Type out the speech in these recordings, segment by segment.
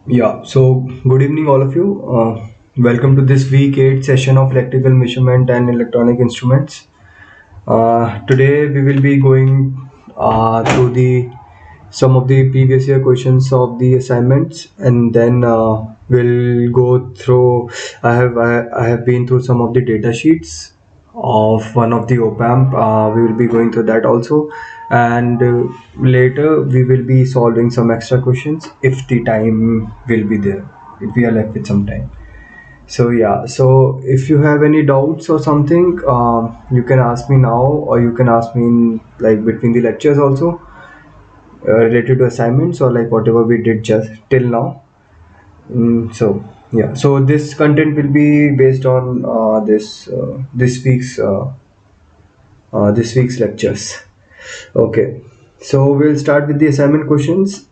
Yeah, so good evening, all of you. Welcome to this week 8 session of electrical measurement and electronic instruments. Today we will be going through the some of the previous year questions of the assignments, and then we'll go through. I have been through some of the data sheets of one of the Opamp. We will be going through that also, and later we will be solving some extra questions if the time will be there. If we are left with some time. So yeah, so if you have any doubts or something, you can ask me now, or you can ask me in like between the lectures also, related to assignments or like whatever we did just till now. So yeah, so this content will be based on this week's lectures. Okay, so we'll start with the assignment questions.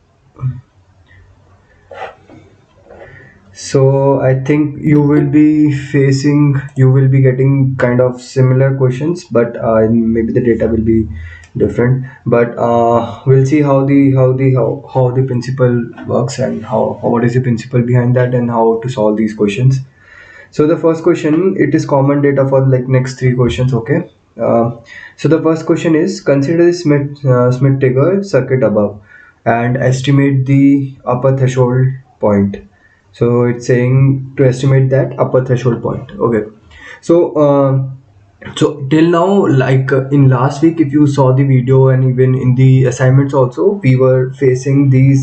So I think you will be getting kind of similar questions, but maybe the data will be different. But we'll see how the principle works and how what is the principle behind that and how to solve these questions. So the first question, it is common data for like next three questions. Okay. So the first question is consider the Smith-Trigger circuit above and estimate the upper threshold point. So it's saying to estimate that upper threshold point. Okay. So so till now, like in last week, if you saw the video and even in the assignments also, we were facing we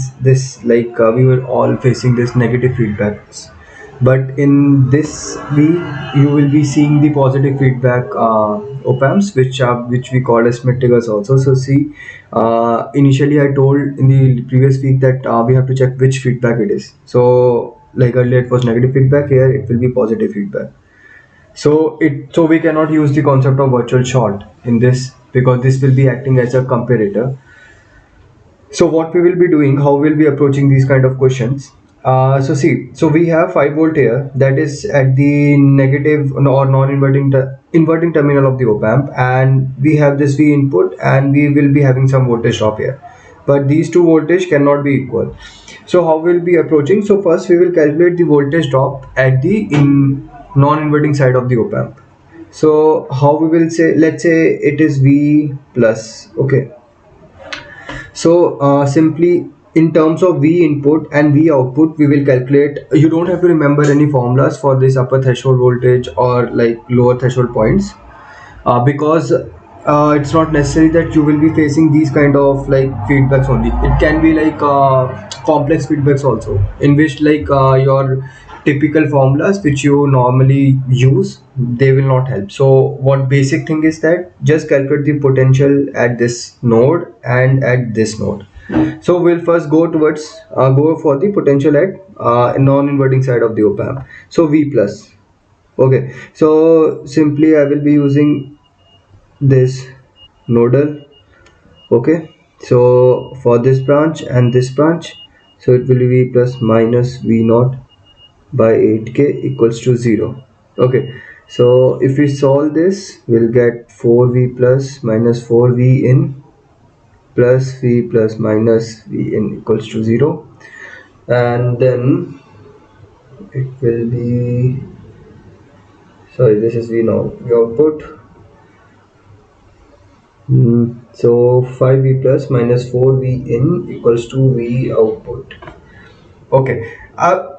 were all facing this negative feedbacks. But in this week, you will be seeing the positive feedback opamps, which we call as mid triggers also. So see, initially I told in the previous week that we have to check which feedback it is. So like earlier it was negative feedback, here it will be positive feedback. So we cannot use the concept of virtual short in this because this will be acting as a comparator. So what we will be doing, how we'll be approaching these kind of questions. So we have 5 volt here that is at the negative or non-inverting inverting terminal of the op amp, and we have this V input and we will be having some voltage drop here. But these two voltage cannot be equal. So how we'll be approaching? So first we will calculate the voltage drop at the non-inverting side of the op amp. So how we will say, let's say it is V plus. Okay, so simply in terms of V input and V output, we will calculate. You don't have to remember any formulas for this upper threshold voltage or like lower threshold points, because it's not necessary that you will be facing these kind of like feedbacks only. It can be like complex feedbacks also, in which like your typical formulas which you normally use, they will not help. So what basic thing is that just calculate the potential at this node and at this node. So we'll first go for the potential at non-inverting side of the op amp. So V plus. Okay, so simply I will be using this nodal. Okay, so for this branch and this branch, so it will be plus minus V naught by 8k equals to 0. Okay, so if we solve this, we'll get 4V plus minus 4V in plus V plus minus V in equals to 0, and then it will be, sorry, this is V naught, V output. So 5V plus minus 4V in equals to V output. Okay.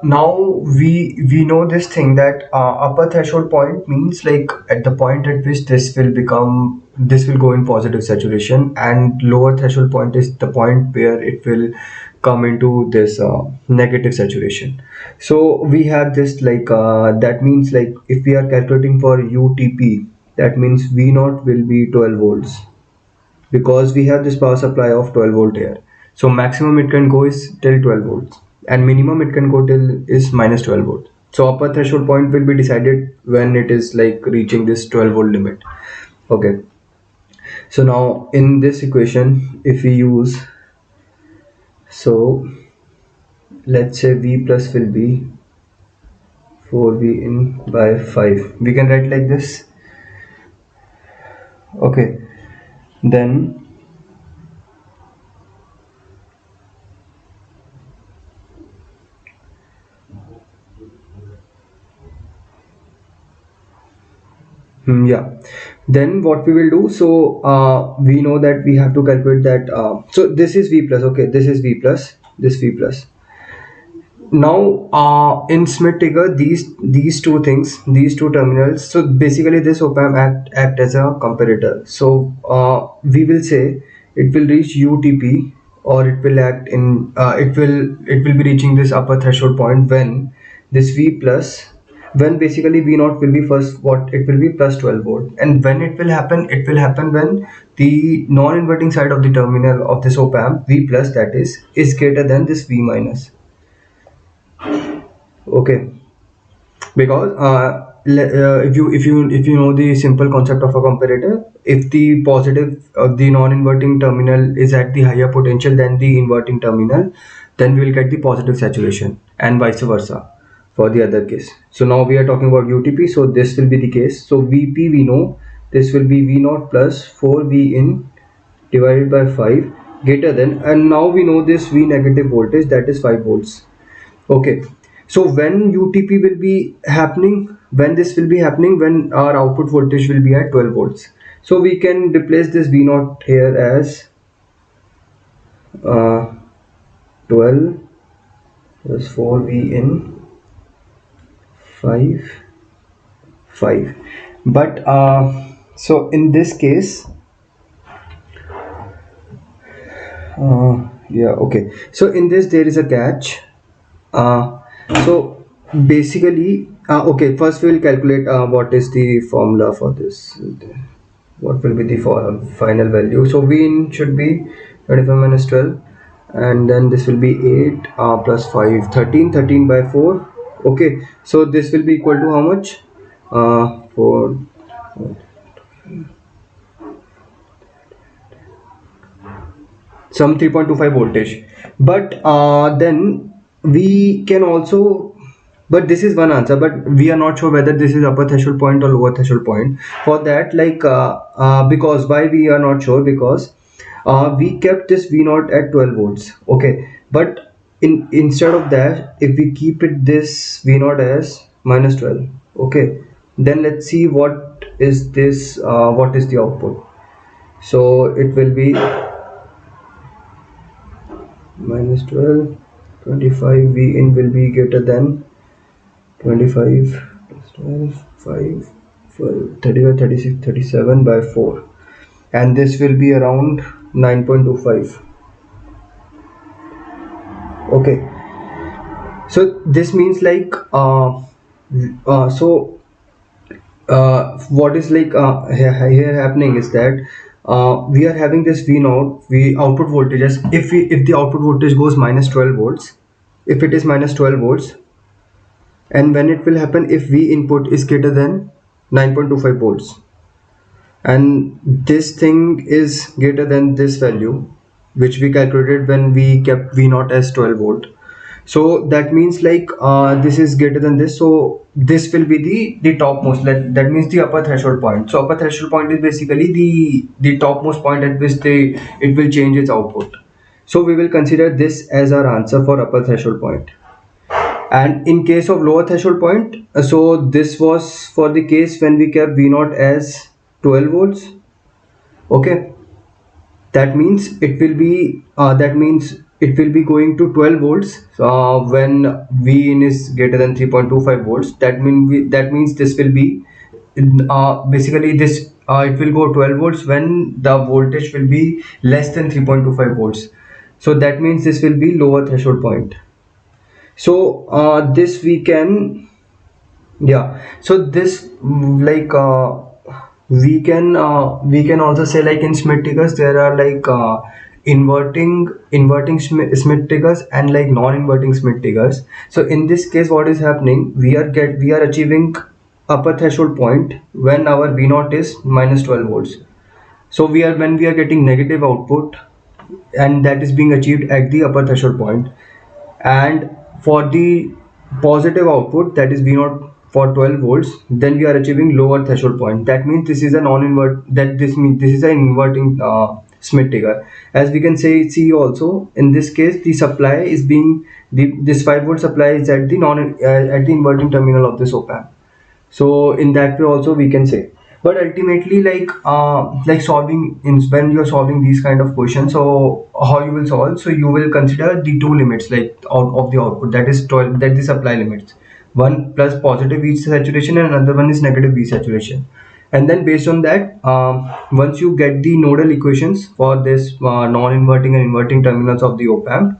Now we know this thing that upper threshold point means like at the point at which this will go in positive saturation, and lower threshold point is the point where it will come into this negative saturation. So we have this like that means like if we are calculating for UTP, that means V naught will be 12 volts because we have this power supply of 12 volt here. So maximum it can go is till 12 volts and minimum it can go till is minus 12 volt. So upper threshold point will be decided when it is like reaching this 12 volt limit. Okay, so now in this equation if we use, so let's say V plus will be 4V in by 5, we can write like this. Okay, then Yeah. Then what we will do, so we know that we have to calculate that. So this is V plus. Okay, this is V plus. This V plus. Now in Smith trigger, these two things, these two terminals, so basically this op-amp act as a comparator. So we will say it will reach UTP, or it will act in it will be reaching this upper threshold point when this V plus, when basically V naught will be first, what it will be, plus 12 volt. And when it will happen when the non-inverting side of the terminal of this op-amp, V plus, that is greater than this V minus. Okay, because if you know the simple concept of a comparator, if the positive of the non-inverting terminal is at the higher potential than the inverting terminal, then we will get the positive saturation, and vice versa for the other case. So now we are talking about UTP, so this will be the case. So VP, we know this will be V naught plus 4V in divided by 5 greater than, and now we know this V negative voltage, that is 5 volts. Okay, so when UTP will be happening, when this will be happening, when our output voltage will be at 12 volts. So we can replace this V naught here as 12 plus 4V in 5, 5. But so in this case, yeah, okay. So in this there is a catch. Uh, so basically, okay, first we will calculate what is the formula for this. What will be the final value? So V in should be 25 minus 12, and then this will be 8 plus 5, 13, 13 by 4. Okay, so this will be equal to how much? 4, some 3.25 voltage. But then we can also, but this is one answer, but we are not sure whether this is upper threshold point or lower threshold point. For that, like because why we are not sure, because we kept this V naught at 12 volts. Okay, but instead of that, if we keep it this V naught as minus 12, okay, then let's see what is this, what is the output. So it will be minus 12, 25. V in will be greater than 25 plus 12, 5, 35, 36, 37 by 4, and this will be around 9.25. Okay, so this means like what is like here happening is that we are having this V naught, we output voltages, if the output voltage goes minus 12 volts, if it is minus 12 volts, and when it will happen if V input is greater than 9.25 volts, and this thing is greater than this value which we calculated when we kept V naught as 12 volt. So that means like this is greater than this, so this will be the topmost, that means the upper threshold point. So upper threshold point is basically the topmost point at which it will change its output. So we will consider this as our answer for upper threshold point. And in case of lower threshold point, so this was for the case when we kept V naught as 12 volts. Okay, that means it will be going to 12 volts when V in is greater than 3.25 volts. That means this will be basically this it will go 12 volts when the voltage will be less than 3.25 volts. So that means this will be lower threshold point. So this we can, yeah, so this like we can also say, like in Smith triggers there are like inverting Smith triggers and like non-inverting Smith triggers. So in this case what is happening, we are achieving upper threshold point when our V naught is minus 12 volts. So when we are getting negative output, and that is being achieved at the upper threshold point. And for the positive output, that is V naught for 12 volts, then we are achieving lower threshold point. That means this is a non-invert, that this means this is an inverting Smith trigger. As we can see also in this case, the supply is being this 5 volt supply is at the inverting terminal of this op amp. So in that way also we can say. But ultimately, like solving in when you're solving these kind of questions, so how you will solve, so you will consider the two limits, like out of the output, that is 12, that the supply limits, one plus positive V saturation and another one is negative V saturation. And then based on that, once you get the nodal equations for this non-inverting and inverting terminals of the op amp,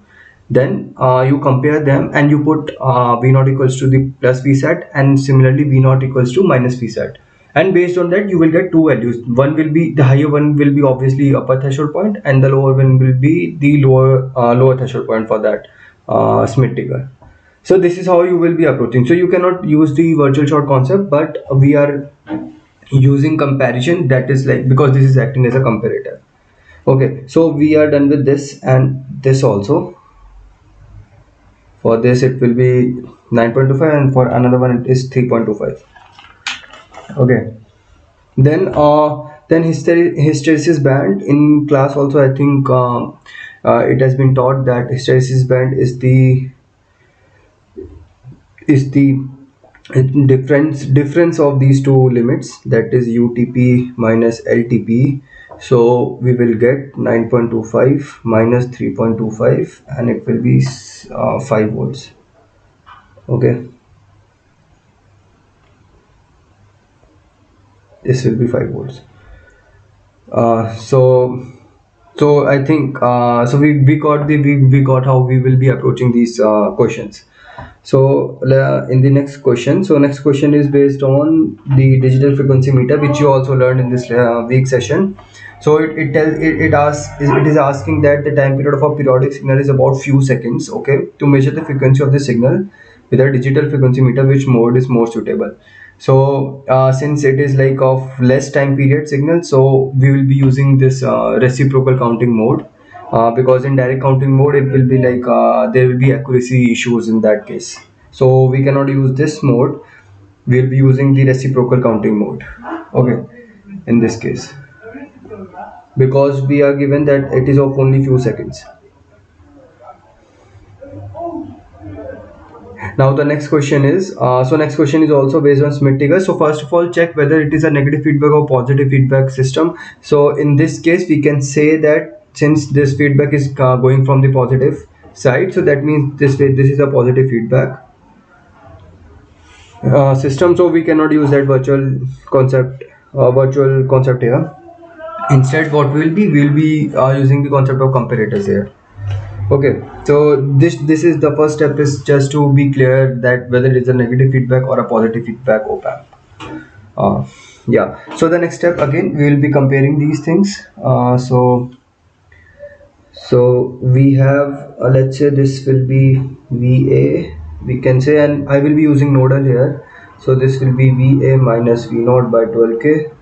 then you compare them and you put v naught equals to the plus v sat, and similarly v naught equals to minus v sat, and based on that you will get two values. One will be, the higher one will be obviously upper threshold point, and the lower one will be the lower threshold point for that Smith trigger. So this is how you will be approaching. So you cannot use the virtual short concept, but we are using comparison, that is like, because this is acting as a comparator. Okay, so we are done with this and this also. For this it will be 9.25, and for another one it is 3.25. Okay, then hysteresis band in class also, I think it has been taught that hysteresis band is the difference of these two limits, that is UTP minus LTP. So we will get 9.25 minus 3.25, and it will be 5 volts. Okay, this will be 5 volts. So I think we got we got how we will be approaching these questions. So in the next question, so next question is based on the digital frequency meter, which you also learned in this week session. So it asks, it is asking that the time period of a periodic signal is about few seconds. Okay, to measure the frequency of the signal with a digital frequency meter, which mode is more suitable? So since it is like of less time period signal, so we will be using this reciprocal counting mode, because in direct counting mode it will be like there will be accuracy issues in that case, so we cannot use this mode. We'll be using the reciprocal counting mode. Okay, in this case, because we are given that it is of only few seconds. Now the next question is, so next question is also based on Smith trigger. So first of all, check whether it is a negative feedback or positive feedback system. So in this case, we can say that since this feedback is going from the positive side, so that means this is a positive feedback system. So we cannot use that virtual concept here. Instead, what we'll be using the concept of comparators here. Okay, so this is the first step, is just to be clear that whether it's a negative feedback or a positive feedback op amp. Uh, yeah. So the next step, again we will be comparing these things. So we have, let's say this will be VA, we can say, and I will be using nodal here. So this will be VA minus V naught by 12k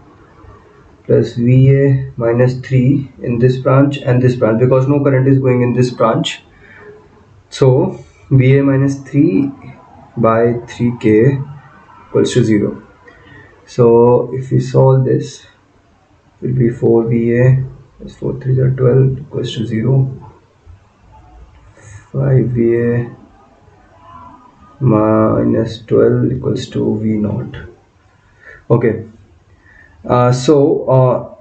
plus VA minus 3 in this branch and this branch, because no current is going in this branch. So VA minus 3 by 3k equals to 0. So if we solve this, it will be 4 VA plus 4 3 are 12 equals to 0. 5 VA minus 12 equals to V naught. Okay, so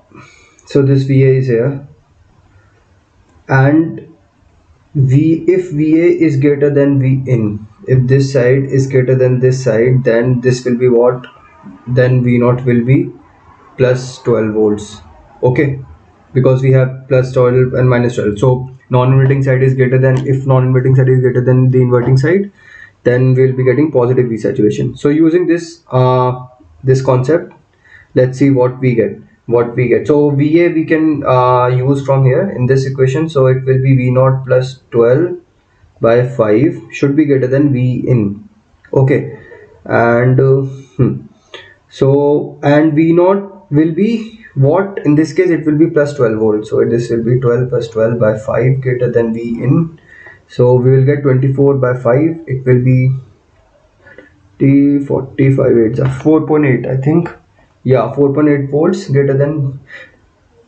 this VA is here, and if VA is greater than V in, if this side is greater than this side, then this will be what? Then V naught will be plus 12 volts. Okay, because we have plus 12 and minus 12. So non-inverting side is greater than, if non-inverting side is greater than the inverting side, then we'll be getting positive V saturation. So using this concept, let's see what we get. So VA we can use from here in this equation. So it will be V naught plus 12 by 5 should be greater than V in. Okay, and so and V naught will be what? In this case it will be plus 12 volts. So this will be 12 plus 12 by 5 greater than V in. So we will get 24 by 5. It will be T 45 8 4.8, I think. Yeah, 4.8 volts greater than.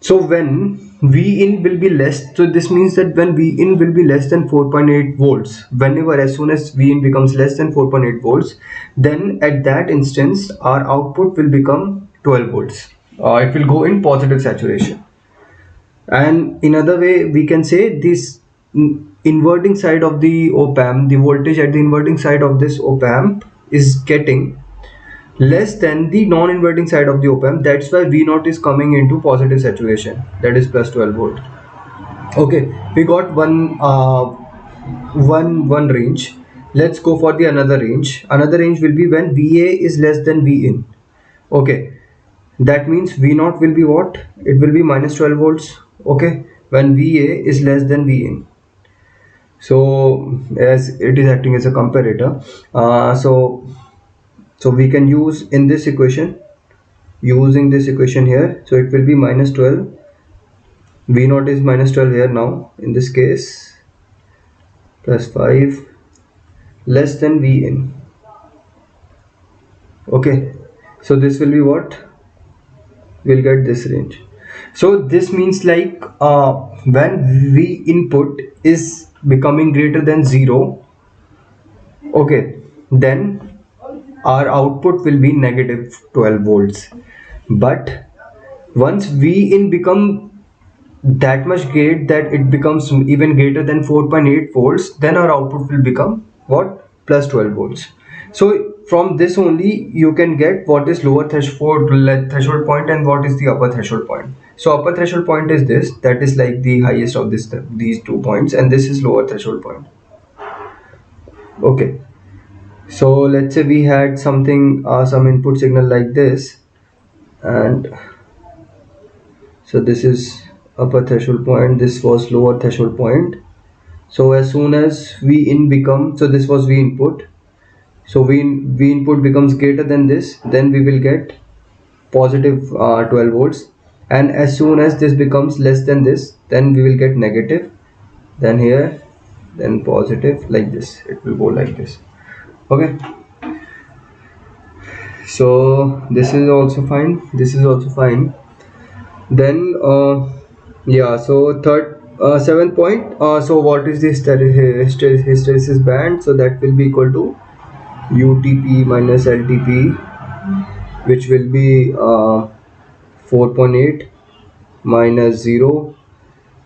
So when V in will be less, so this means that when V in will be less than 4.8 volts, whenever, as soon as V in becomes less than 4.8 volts, then at that instance our output will become 12 volts. It will go in positive saturation. And in other way we can say this inverting side of the op amp, the voltage at the inverting side of this op amp is getting less than the non-inverting side of the op amp. That's why v naught is coming into positive saturation, that is plus 12 volt. Okay, we got one range. Let's go for the another range. Another range will be when va is less than v in. Okay, that means v naught will be what? It will be minus 12 volts. Okay, when va is less than v in. So as it is acting as a comparator, so we can use in this equation, using this equation here, so it will be minus 12. V naught is minus 12 here now in this case, plus 5 less than v in. Okay, so this will be what? We'll get this range. So this means like when v input is becoming greater than 0, okay, then our output will be negative 12 volts. But once v in become that much great that it becomes even greater than 4.8 volts, then our output will become what? Plus 12 volts. So from this only you can get what is lower threshold point and what is the upper threshold point. So upper threshold point is this, that is like the highest of these 2 points, and this is lower threshold point. Okay, so let's say we had something some input signal like this, and so this is upper threshold point, this was lower threshold point. So as soon as v in become, so this was v input, so v input becomes greater than this, then we will get positive 12 volts. And as soon as this becomes less than this, then we will get negative, then here, then positive, like this. It will go like this. Okay, so this is also fine, this is also fine. Then yeah, so seventh point, so what is the hysteresis band? So that will be equal to UTP minus LTP, which will be 4.8 minus 0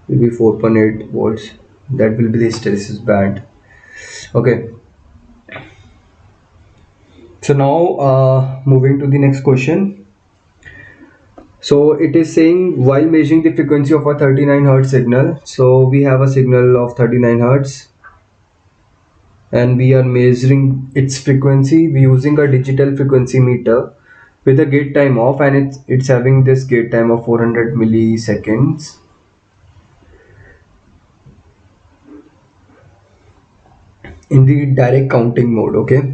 will be 4.8 volts. That will be the hysteresis band. Okay, so now moving to the next question. So it is saying while measuring the frequency of a 39 hertz signal, so we have a signal of 39 hertz and we are measuring its frequency we using a digital frequency meter with a gate time off, and it's having this gate time of 400 milliseconds. In the direct counting mode. Okay,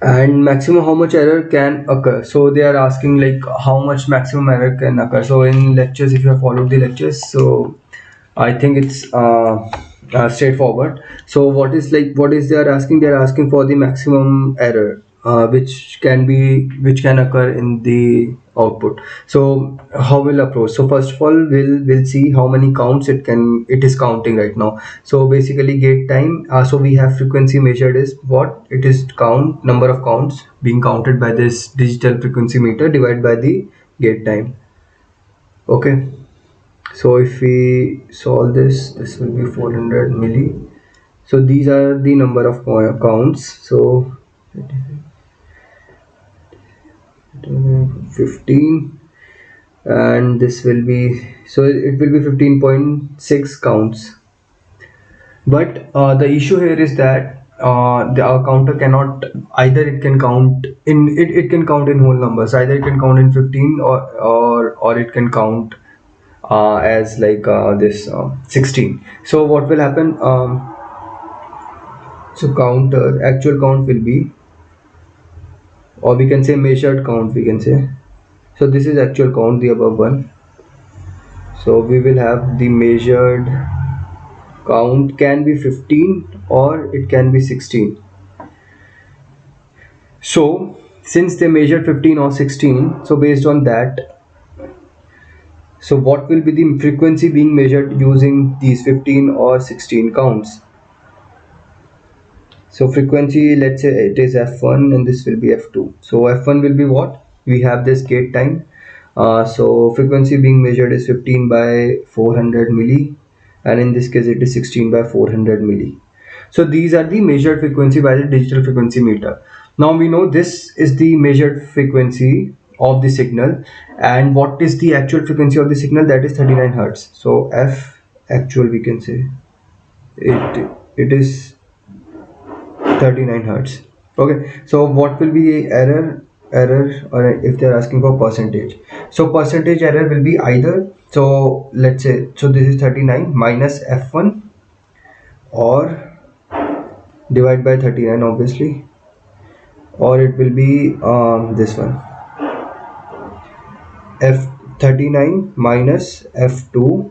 and maximum how much error can occur? So they are asking like how much maximum error can occur. So in lectures, if you have followed the lectures, so I think it's straightforward. So what is they are asking? They are asking for the maximum error which can occur in the output. So how we'll approach? So first of all, we'll see how many counts it is counting right now. So basically gate time. So we have frequency measured is what it is, count number of counts being counted by this digital frequency meter divided by the gate time. Okay, so if we solve this will be 400 milli. So these are the number of counts. So 15, and this will be, so it will be 15.6 counts. But the issue here is that our counter cannot, either it can count in it can count in whole numbers, either it can count in 15 or it can count as like this 16. So what will happen, so counter actual count will be, or we can say measured count, we can say. So this is actual count, the above one. So we will have the measured count can be 15 or it can be 16. So since they measured 15 or 16, so based on that, so what will be the frequency being measured using these 15 or 16 counts? So frequency, let's say it is f1 and this will be f2. So f1 will be what? we have this gate time. So frequency being measured is 15 by 400 milli, and in this case it is 16 by 400 milli. So these are the measured frequency by the digital frequency meter. Now we know this is the measured frequency of the signal, and what is the actual frequency of the signal? That is 39 hertz. So f actual, we can say it is 39 hertz. Okay, so what will be error, or if they're asking for percentage, so percentage error will be either, so let's say, so this is 39 minus f1, or divide by 39 obviously, or it will be this one, f39 minus f2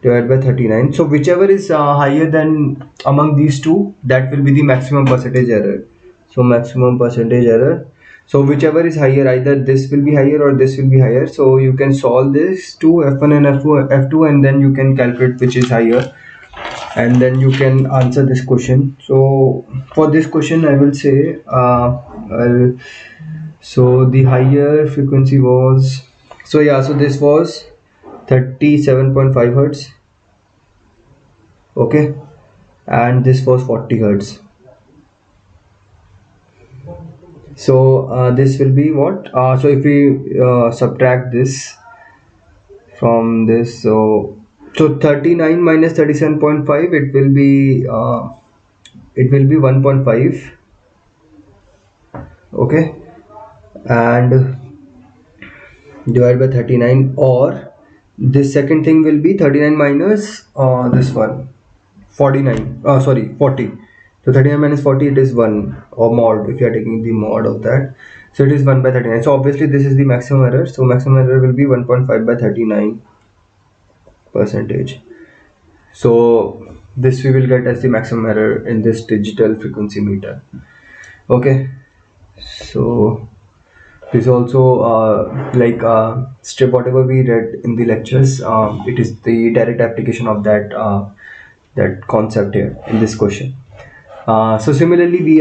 divided by 39. So whichever is higher than among these two, that will be the maximum percentage error. So maximum percentage error, so whichever is higher, either this will be higher or this will be higher. So you can solve this to f1 and f2, and then you can calculate which is higher, and then you can answer this question. So for this question I will say, so the higher frequency was, so yeah, so this was 37.5 hertz. Okay, and this was 40 hertz. So this will be what, so if we subtract this from this, so 39 minus 37.5, it will be 1.5. Okay, and divide by 39, or this second thing will be 39 minus this one, 49, sorry, 40. So 39 minus 40, it is 1, or mod, if you are taking the mod of that. So it is 1 by 39. So obviously this is the maximum error. So maximum error will be 1.5 by 39 percentage. So this we will get as the maximum error in this digital frequency meter. Okay, so this also, step whatever we read in the lectures, it is the direct application of that concept here in this question. So similarly, we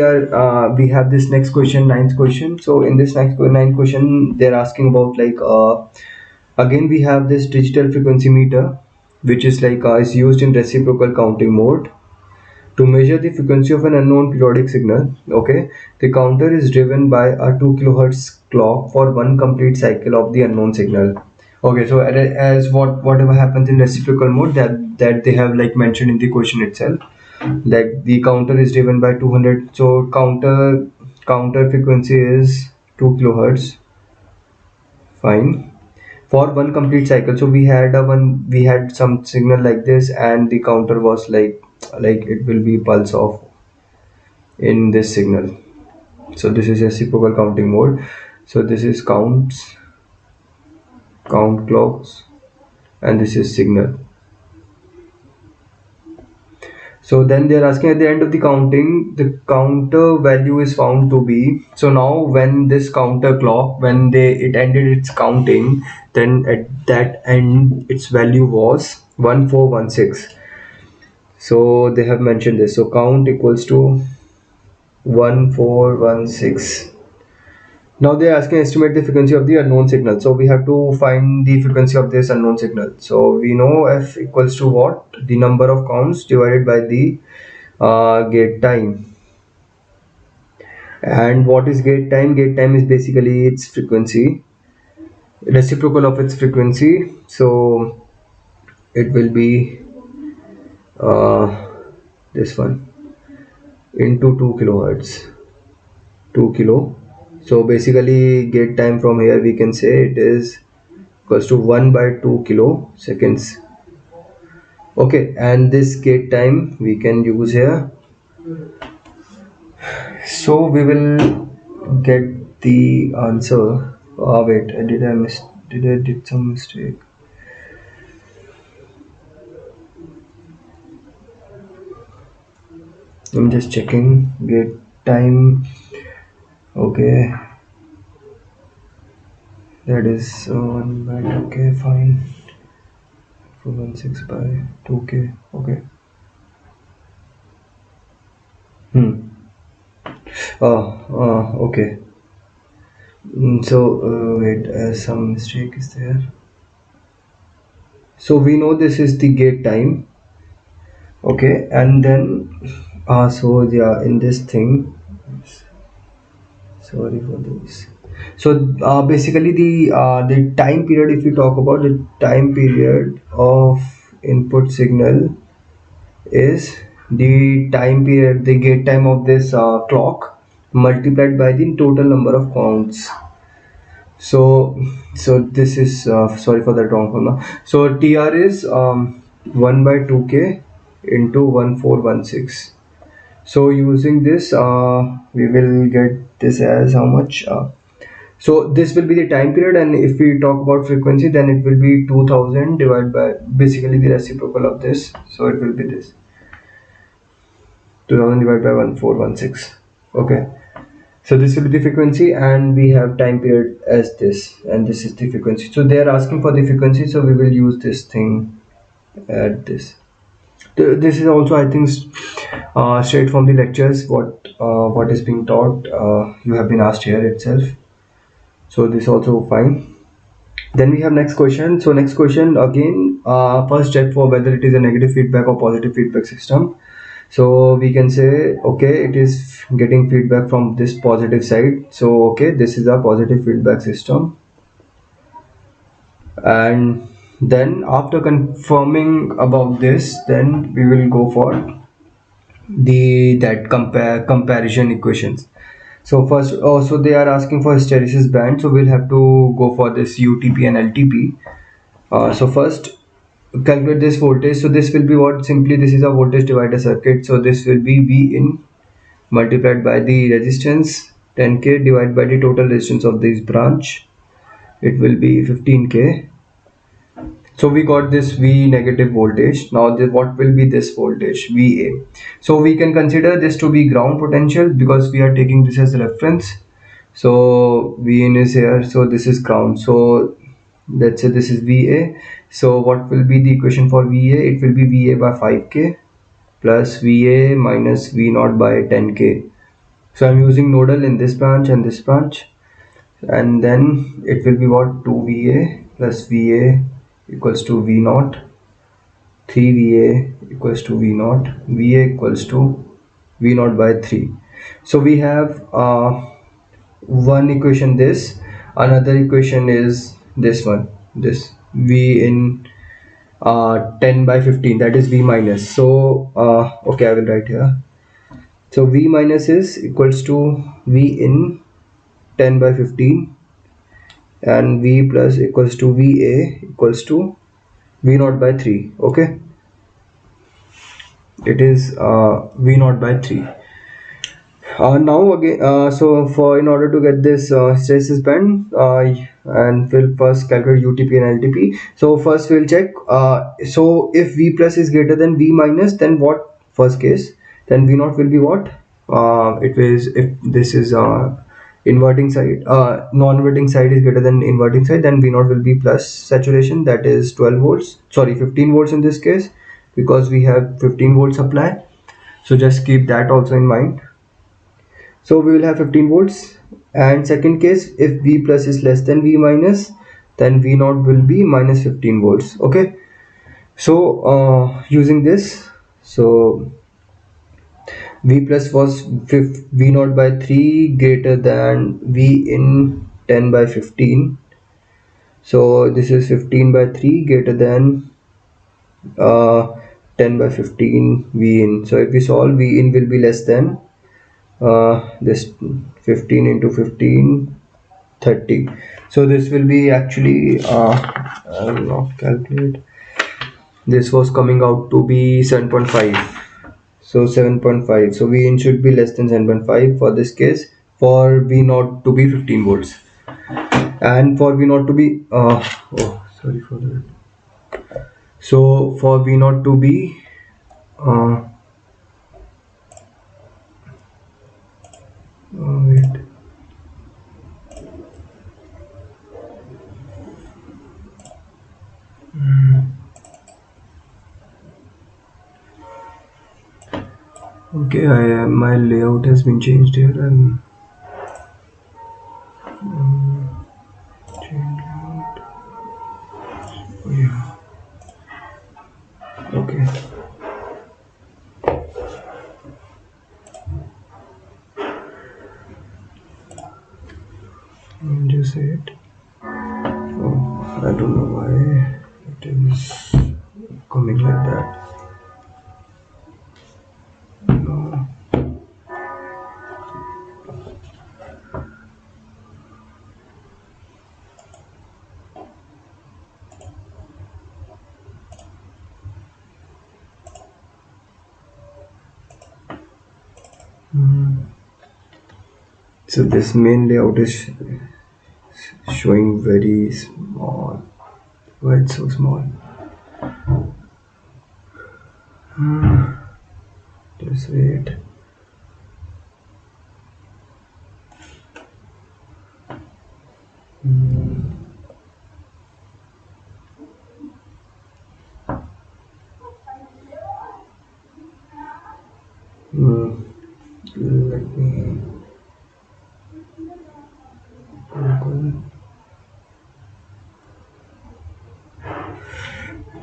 have this next question, ninth question. So in this ninth question, they're asking about, again we have this digital frequency meter, which is is used in reciprocal counting mode to measure the frequency of an unknown periodic signal. Okay, the counter is driven by a 2 kilohertz clock for one complete cycle of the unknown signal. Okay, so as whatever happens in reciprocal mode, that they have mentioned in the question itself, like the counter is driven by 200, so counter frequency is 2 kilohertz. Fine, for one complete cycle. So we had some signal like this, and the counter was like it will be pulse off in this signal. So this is reciprocal counting mode. So this is count clocks, and this is signal. So then they're asking, at the end of the counting, the counter value is found to be, so now when this counter clock, when it ended its counting, then at that end its value was 1416. So they have mentioned this, so count equals to 1416. Now they are asking estimate the frequency of the unknown signal. So we have to find the frequency of this unknown signal. So we know f equals to what? The number of counts divided by the gate time. And what is gate time? Gate time is basically its frequency, reciprocal of its frequency. So it will be this one into 2 kilohertz, 2 kilo. So basically gate time from here we can say it is equals to 1 by 2 kilo seconds. Okay, and this gate time we can use here. So we will get the answer. Wait, did some mistake? I'm just checking gate time. Okay, that is 1 by 2k. Fine, 416 by 2k. Okay. Okay. Wait, some mistake is there. So we know this is the gate time, okay, and then so yeah, in this thing, sorry for this. So basically the time period, if you talk about the time period of input signal, is the time period, the gate time of this clock multiplied by the total number of counts. So this is sorry for that wrong formula. So TR is 1 by 2k into 1416. So using this we will get this as how much, so this will be the time period, and if we talk about frequency, then it will be 2000 divided by basically the reciprocal of this, so it will be this 2000 divided by 1416. Okay, so this will be the frequency, and we have time period as this, and this is the frequency. So they are asking for the frequency, so we will use this thing at this. This is also, I think, straight from the lectures, what is being taught, you have been asked here itself, so this also fine. Then we have next question. So next question again, first check for whether it is a negative feedback or positive feedback system. So we can say, okay, it is getting feedback from this positive side, so okay, this is a positive feedback system. And then after confirming about this, then we will go for the that comparison equations. So first also they are asking for hysteresis band, so we'll have to go for this UTP and LTP. So first calculate this voltage. So this will be what, simply this is a voltage divider circuit, so this will be V in multiplied by the resistance 10k divided by the total resistance of this branch, it will be 15k. So we got this V negative voltage. Now what will be this voltage, VA? So we can consider this to be ground potential because we are taking this as a reference. So Vn is here, so this is ground, so let's say this is VA. So what will be the equation for VA? It will be VA by 5k plus VA minus V naught by 10k. So I'm using nodal in this branch and this branch, and then it will be what, 2VA plus VA equals to V naught, 3VA equals to V naught, VA equals to V naught by 3. So we have one equation, this, another equation is this one, this V in 10 by 15, that is V minus. So okay, I will write here. So V minus is equals to V in 10 by 15, and V plus equals to VA equals to V naught by 3. Okay, it is V naught by 3. Now again, so for in order to get this hysteresis band, and we'll first calculate UTP and LTP. So first we'll check, so if V plus is greater than V minus, then what, first case, then V naught will be what, it is, if this is inverting side, non-inverting side is greater than inverting side, then V naught will be plus saturation, that is 12 volts, sorry 15 volts in this case, because we have 15 volt supply. So just keep that also in mind. So we will have 15 volts. And second case, if V plus is less than V minus, then V naught will be minus 15 volts. Okay, so using this, so V plus was V naught by 3 greater than V in 10 by 15. So this is 15 by 3 greater than 10 by 15 V in. So if we solve, V in will be less than this 15 into 15, 30. So this will be actually I will not calculate, this was coming out to be 7.5. So 7.5, so V in should be less than 7.5 for this case, for V naught to be 15 volts, and for V naught to be oh sorry for that, so for V naught to be wait, okay, my layout has been changed here, and Chain layout. Oh, yeah. Okay. Just say it. Oh, I don't know why it is coming like that. No. So this main layout is showing very small. Why it's so small? Just wait. Hmm. Let me open.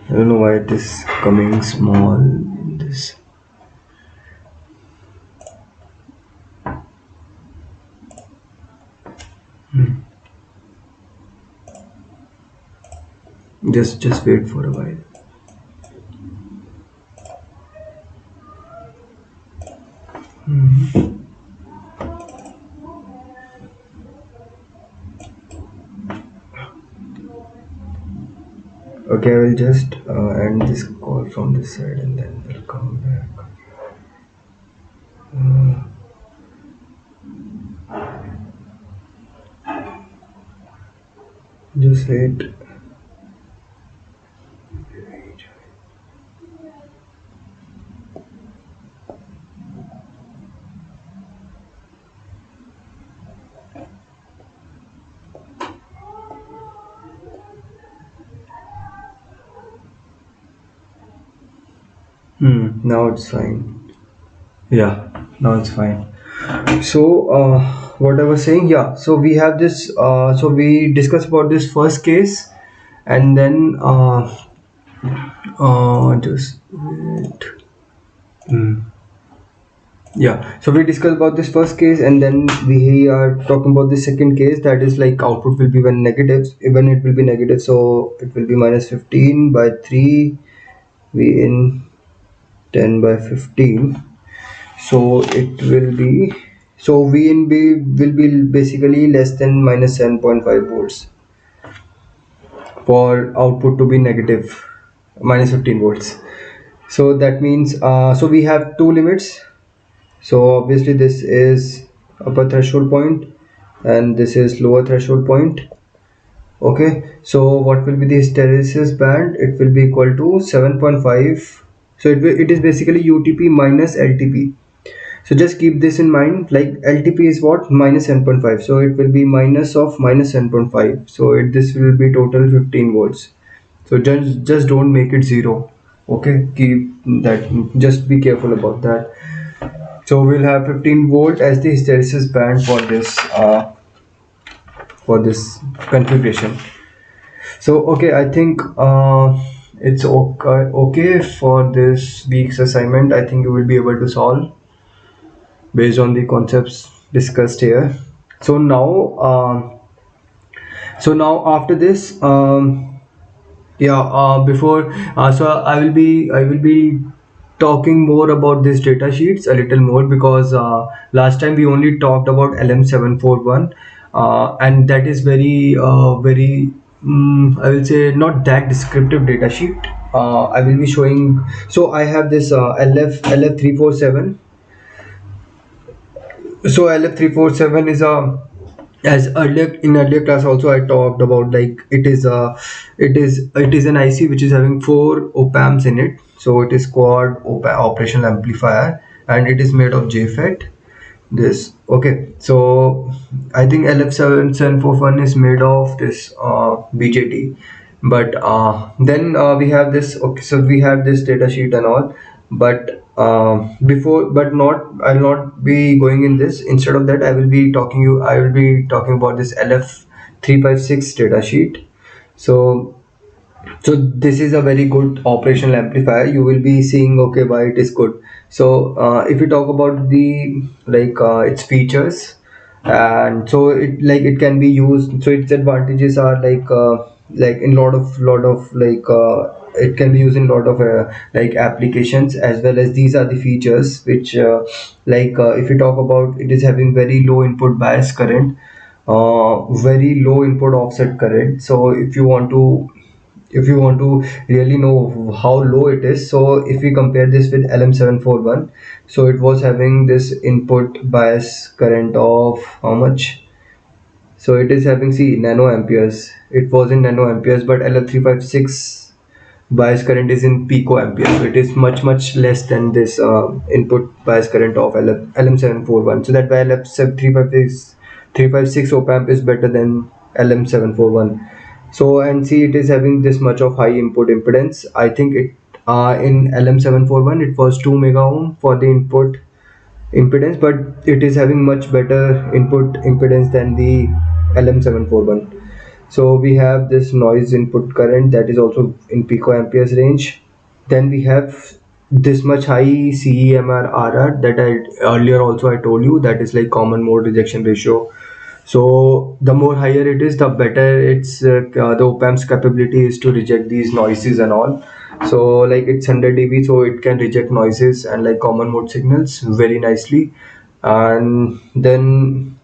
I don't know why it is coming small in this. Just wait for a while. Okay, I will just end this call from this side and then we'll come back. Just wait. Now it's fine. Yeah, now it's fine. So, what I was saying, yeah. So we have this. So we discussed about this first case, and then just wait. Hmm. Yeah, so we discussed about this first case, and then we are talking about the second case, that is like output will be when negative, when it will be negative, so it will be minus 15 by 3 v in 10 by 15. So it will be, so v in b will be basically less than minus 7.5 volts for output to be negative minus 15 volts. So that means so we have two limits. So obviously this is upper threshold point and this is lower threshold point. Okay, so what will be the hysteresis band? It will be equal to 7.5. So it is basically UTP minus LTP. So just keep this in mind, like LTP is what? Minus 7.5. So it will be minus of minus 7.5. So this will be total 15 volts. So just don't make it zero. Okay, keep that, just be careful about that. So we'll have 15 volt as the hysteresis band for this configuration. So okay, I think it's okay for this week's assignment. I think you will be able to solve based on the concepts discussed here. So now, after this, yeah, before so I will be talking more about these data sheets a little more, because last time we only talked about LM741, and that is very I will say not that descriptive data sheet. I will be showing, so I have this LF347. So LF347 is a, as earlier class also I talked about, like it is an IC which is having four Opamps in it. So it is called operational amplifier, and it is made of JFET. This, okay, so I think LF7741 is made of this BJT, but then we have this, okay, so we have this data sheet and all, But before but not I'll not be going in this. Instead of that, I will be talking about this LF356 data sheet. So this is a very good operational amplifier. You will be seeing okay why it is good. So if we talk about the its features, and so it can be used. So its advantages are in lot of it can be used in lot of applications, as well as these are the features which if you talk about, it is having very low input bias current, very low input offset current. So if you want to really know how low it is, so if we compare this with LM741, so it was having this input bias current of how much? So it is having, see, nano amperes. It was in nano amperes, but LM356 bias current is in picoamperes, so it is much less than this input bias current of LM741. So that why LM356 op amp is better than LM741. So, and see, it is having this much of high input impedance. I think it in LM741 it was 2 mega ohm for the input impedance, but it is having much better input impedance than the LM741. So we have this noise input current that is also in picoamperes range. Then we have this much high CEMR that I earlier also I told you, that is like common mode rejection ratio. So the more higher it is, the better the op-amp's capability is to reject these noises and all. So like it's 100 dB, so it can reject noises and like common mode signals very nicely. And then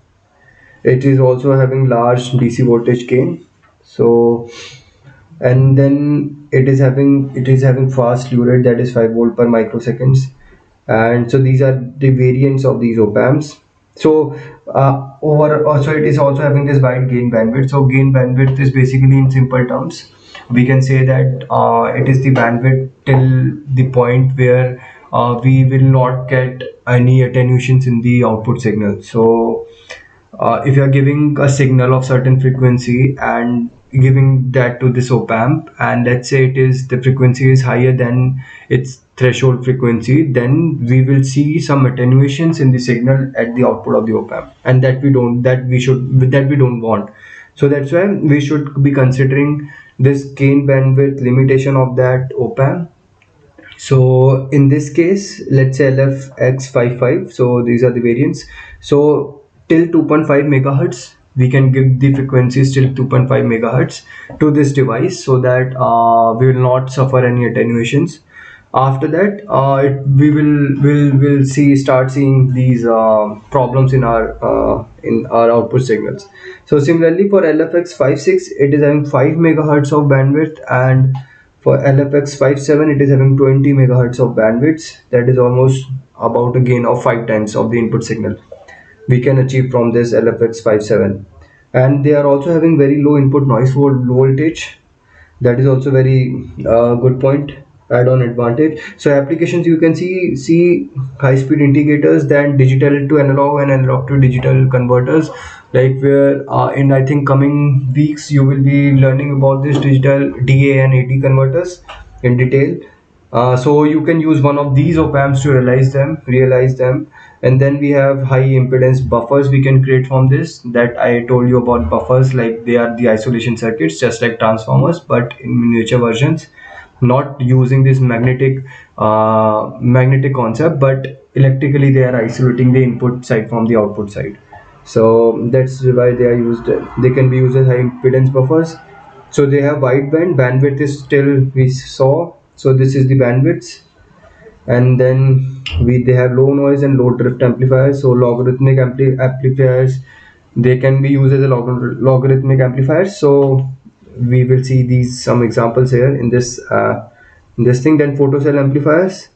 it is also having large DC voltage gain. So, and then it is having fast slew rate, that is 5 volt per microseconds. And so these are the variants of these op amps. So over also it is also having this wide gain bandwidth. So gain bandwidth is basically, in simple terms, we can say that it is the bandwidth till the point where we will not get any attenuations in the output signal. So if you are giving a signal of certain frequency and giving that to this op amp, and let's say it is the frequency is higher than its threshold frequency, then we will see some attenuations in the signal at the output of the op amp, and that we don't want. So that's why we should be considering this gain bandwidth limitation of that op amp. So in this case, let's say LFX55, so these are the variants. So till 2.5 megahertz, we can give the frequencies till 2.5 megahertz to this device, so that we will not suffer any attenuations. After that, we will start seeing these problems in our output signals. So similarly for LFX56, it is having 5 megahertz of bandwidth, and for LFX57 it is having 20 megahertz of bandwidth. That is almost about a gain of 5 times of the input signal we can achieve from this LFX57. And they are also having very low input noise voltage. That is also very good point, add-on advantage. So applications, you can see high-speed indicators, then digital to analog and analog to digital converters, like where in I think coming weeks you will be learning about this digital DA and AD converters in detail. So you can use one of these op amps to realize them. And then we have high impedance buffers we can create from this, that I told you about buffers, like they are the isolation circuits just like transformers, but in miniature versions, not using this magnetic concept, but electrically they are isolating the input side from the output side. So that's why they are used. They can be used as high impedance buffers. So they have wideband bandwidth is still we saw. So this is the bandwidth. And then they have low noise and low drift amplifiers. So logarithmic amplifiers, they can be used as a logarithmic amplifiers. So we will see these some examples here in this thing. Then photocell amplifiers,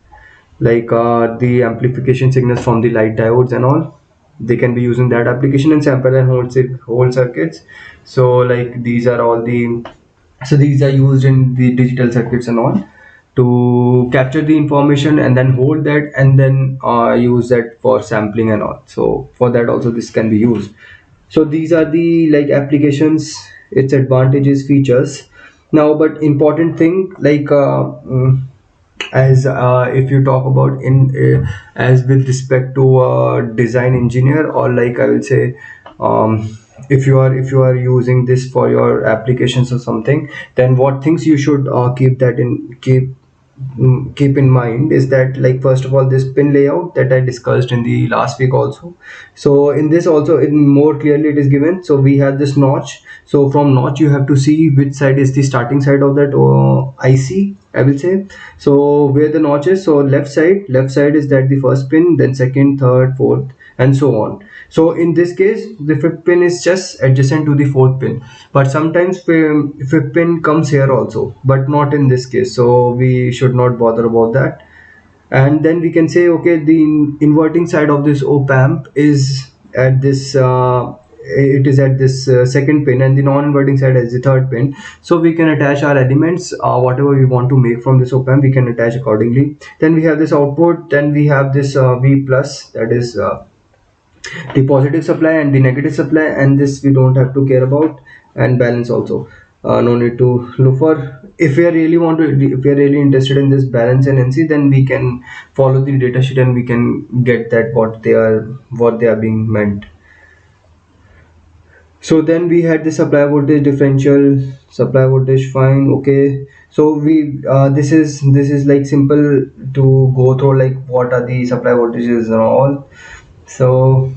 like the amplification signals from the light diodes and all, they can be used in that application. And sample and hold circuits, so like these are used in the digital circuits and all, to capture the information and then hold that, and then use that for sampling and all. So for that also this can be used. So these are the like applications, its advantages, features. Now, but important thing, as if you talk about in as with respect to design engineer, or like I will say, if you are using this for your applications or something, then what things you should keep in mind is that, like, first of all, this pin layout that I discussed in the last week also. So in this also, in more clearly it is given. So we have this notch. So from notch you have to see which side is the starting side of that IC, I will say. So where the notch is, so left side is that the first pin, then second, third, fourth, and so on. So in this case, the fifth pin is just adjacent to the fourth pin, but sometimes fifth pin comes here also, but not in this case, so we should not bother about that. And then we can say, okay, the inverting side of this op amp is at this it is at this second pin, and the non-inverting side is the third pin. So we can attach our elements, whatever we want to make from this op amp we can attach accordingly. Then we have this output, then we have this v plus, that is the positive supply and the negative supply, and this we don't have to care about. And balance also, no need to look for. If we are really want to, if we are really interested in this balance and NC, then we can follow the datasheet and we can get that what they are being meant. So then we had the supply voltage differential, supply voltage, fine, okay. So we this is like simple to go through, like what are the supply voltages and all. So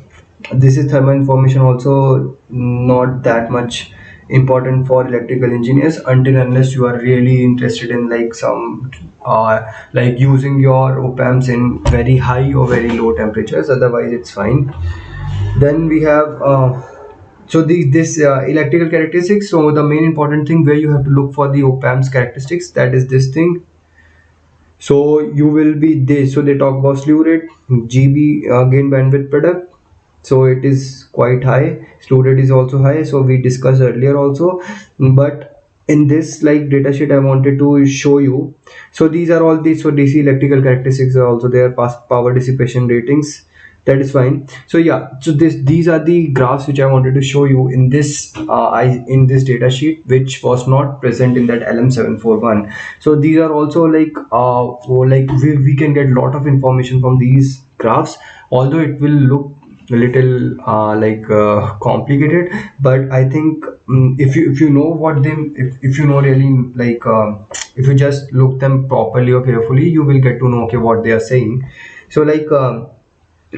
this is thermal information also, not that much important for electrical engineers, until unless you are really interested in like some like using your op amps in very high or very low temperatures, otherwise it's fine. Then we have so this electrical characteristics. So the main important thing where you have to look for the op amps characteristics, that is this thing. So you will be this, so they talk about slew rate, GB, gain bandwidth product. So it is quite high. Slew rate is also high, so we discussed earlier also. But in this like datasheet I wanted to show you, so these are all these, so DC electrical characteristics are also there, power dissipation ratings, that is fine. So yeah, so these are the graphs which I wanted to show you in this in this data sheet, which was not present in that LM741. So these are also like like we can get a lot of information from these graphs, although it will look a little complicated, but I think if you know what them, if you know really like if you just look them properly or carefully, you will get to know okay what they are saying. So like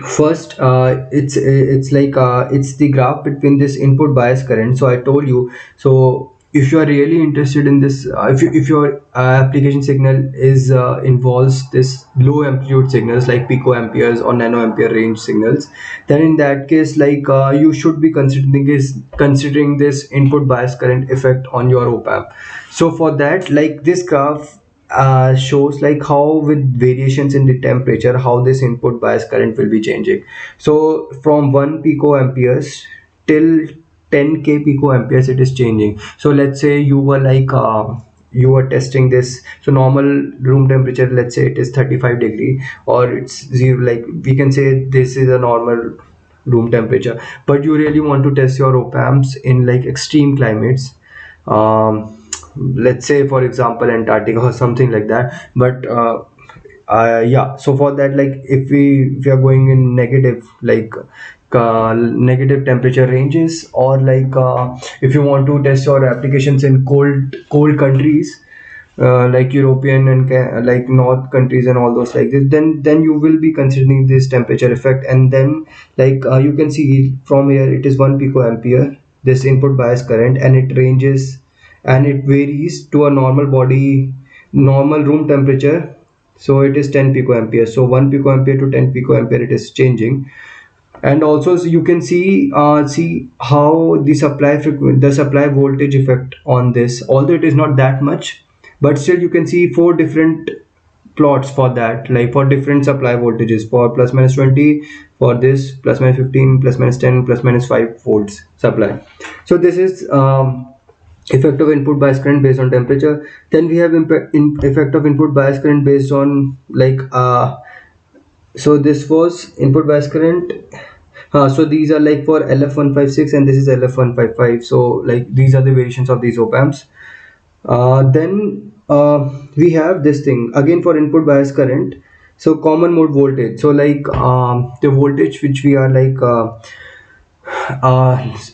first it's like it's the graph between this input bias current. So I told you, so if you are really interested in this, if your application signal is involves this low amplitude signals like picoamperes or nanoampere range signals, then in that case like you should be considering this input bias current effect on your op amp. So for that, like this graph shows like how with variations in the temperature how this input bias current will be changing. So from 1 picoamperes till 10k picoamperes it is changing. So let's say you were like you are testing this, so normal room temperature, let's say it is 35 degree, or it's zero, like we can say this is a normal room temperature, but you really want to test your op amps in like extreme climates, let's say for example Antarctica or something like that. But yeah, so for that, like if we are going in negative, like negative temperature ranges, or like if you want to test your applications in cold countries, like European and like North countries and all those like this, then you will be considering this temperature effect. And then like you can see from here it is 1 picoampere, this input bias current, and it ranges and it varies to a normal body, normal room temperature. So it is 10 picoampere, so 1 picoampere to 10 picoampere it is changing. And also so you can see how the supply voltage effect on this, although it is not that much, but still you can see four different plots for that, like for different supply voltages, for plus minus 20, for this plus minus 15, plus minus 10, plus minus 5 volts supply. So this is effect of input bias current based on temperature. Then we have effect of input bias current based on like so this was input bias current. So these are like for LF156 and this is LF155. So like these are the variations of these op amps. Then we have this thing again for input bias current. So common mode voltage, so like the voltage which we are like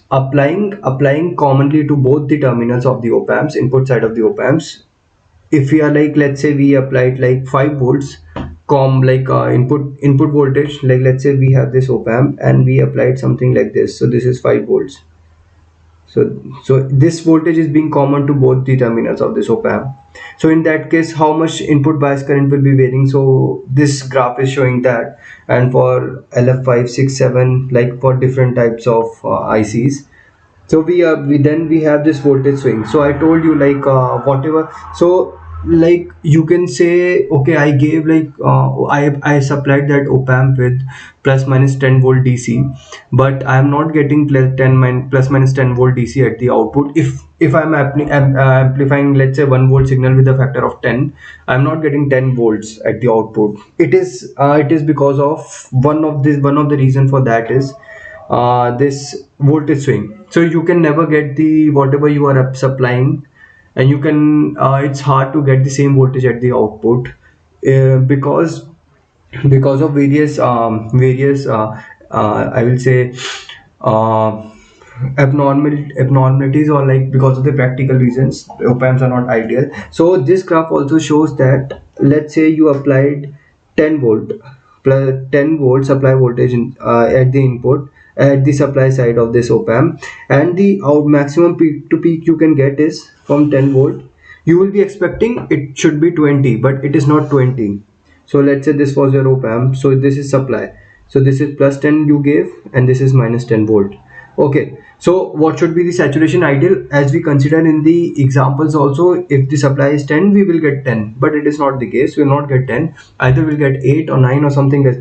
applying commonly to both the terminals of the op amps, input side of the op amps. If we are like, let's say we applied like 5 volts like input voltage, like let's say we have this op amp and we applied something like this, so this is 5 volts. So this voltage is being common to both the terminals of this op amp. So in that case, how much input bias current will be varying? So this graph is showing that. And for LF5, 6, 7, like for different types of ICs, so we have this voltage swing. So I told you like whatever, so like you can say, okay, I gave like I supplied that op amp with plus minus 10 volt DC, but I am not getting plus minus 10 volt DC at the output. If I'm amplifying, let's say 1 volt signal with a factor of 10, I'm not getting 10 volts at the output. It is because of one of the reason for that is this voltage swing. So you can never get the whatever you are supplying, and you can it's hard to get the same voltage at the output because of various I will say uh, abnormalities, or like because of the practical reasons op amps are not ideal. So this graph also shows that, let's say you applied 10 volt plus 10 volt supply voltage at the input at the supply side of this op amp, and the out maximum peak to peak you can get is from 10 volt. You will be expecting it should be 20, but it is not 20. So let's say this was your op amp, so this is supply, so this is plus 10 you gave, and this is minus 10 volt. Okay, so what should be the saturation ideal? As we consider in the examples also, if the supply is 10 we will get 10, but it is not the case. We will not get 10, either we'll get 8 or 9 or something less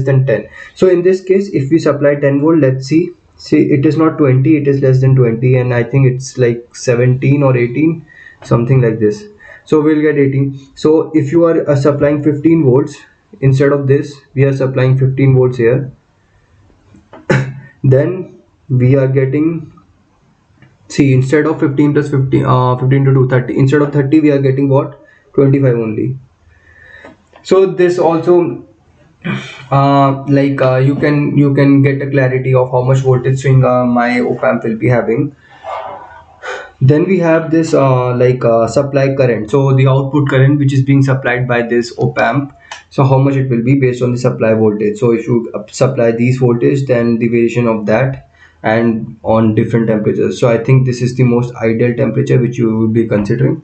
than 10. So in this case, if we supply 10 volt, let's see it is not 20, it is less than 20, and I think it's like 17 or 18, something like this. So we'll get 18. So if you are supplying 15 volts, instead of this we are supplying 15 volts here, then we are getting, see, instead of 15 plus 15 15 to 2 30, instead of 30 we are getting what, 25 only. So this also you can get a clarity of how much voltage swing my op amp will be having. Then we have this supply current, so the output current which is being supplied by this op amp, so how much it will be based on the supply voltage. So if you supply these voltage, then the variation of that, and on different temperatures. So I think this is the most ideal temperature which you will be considering.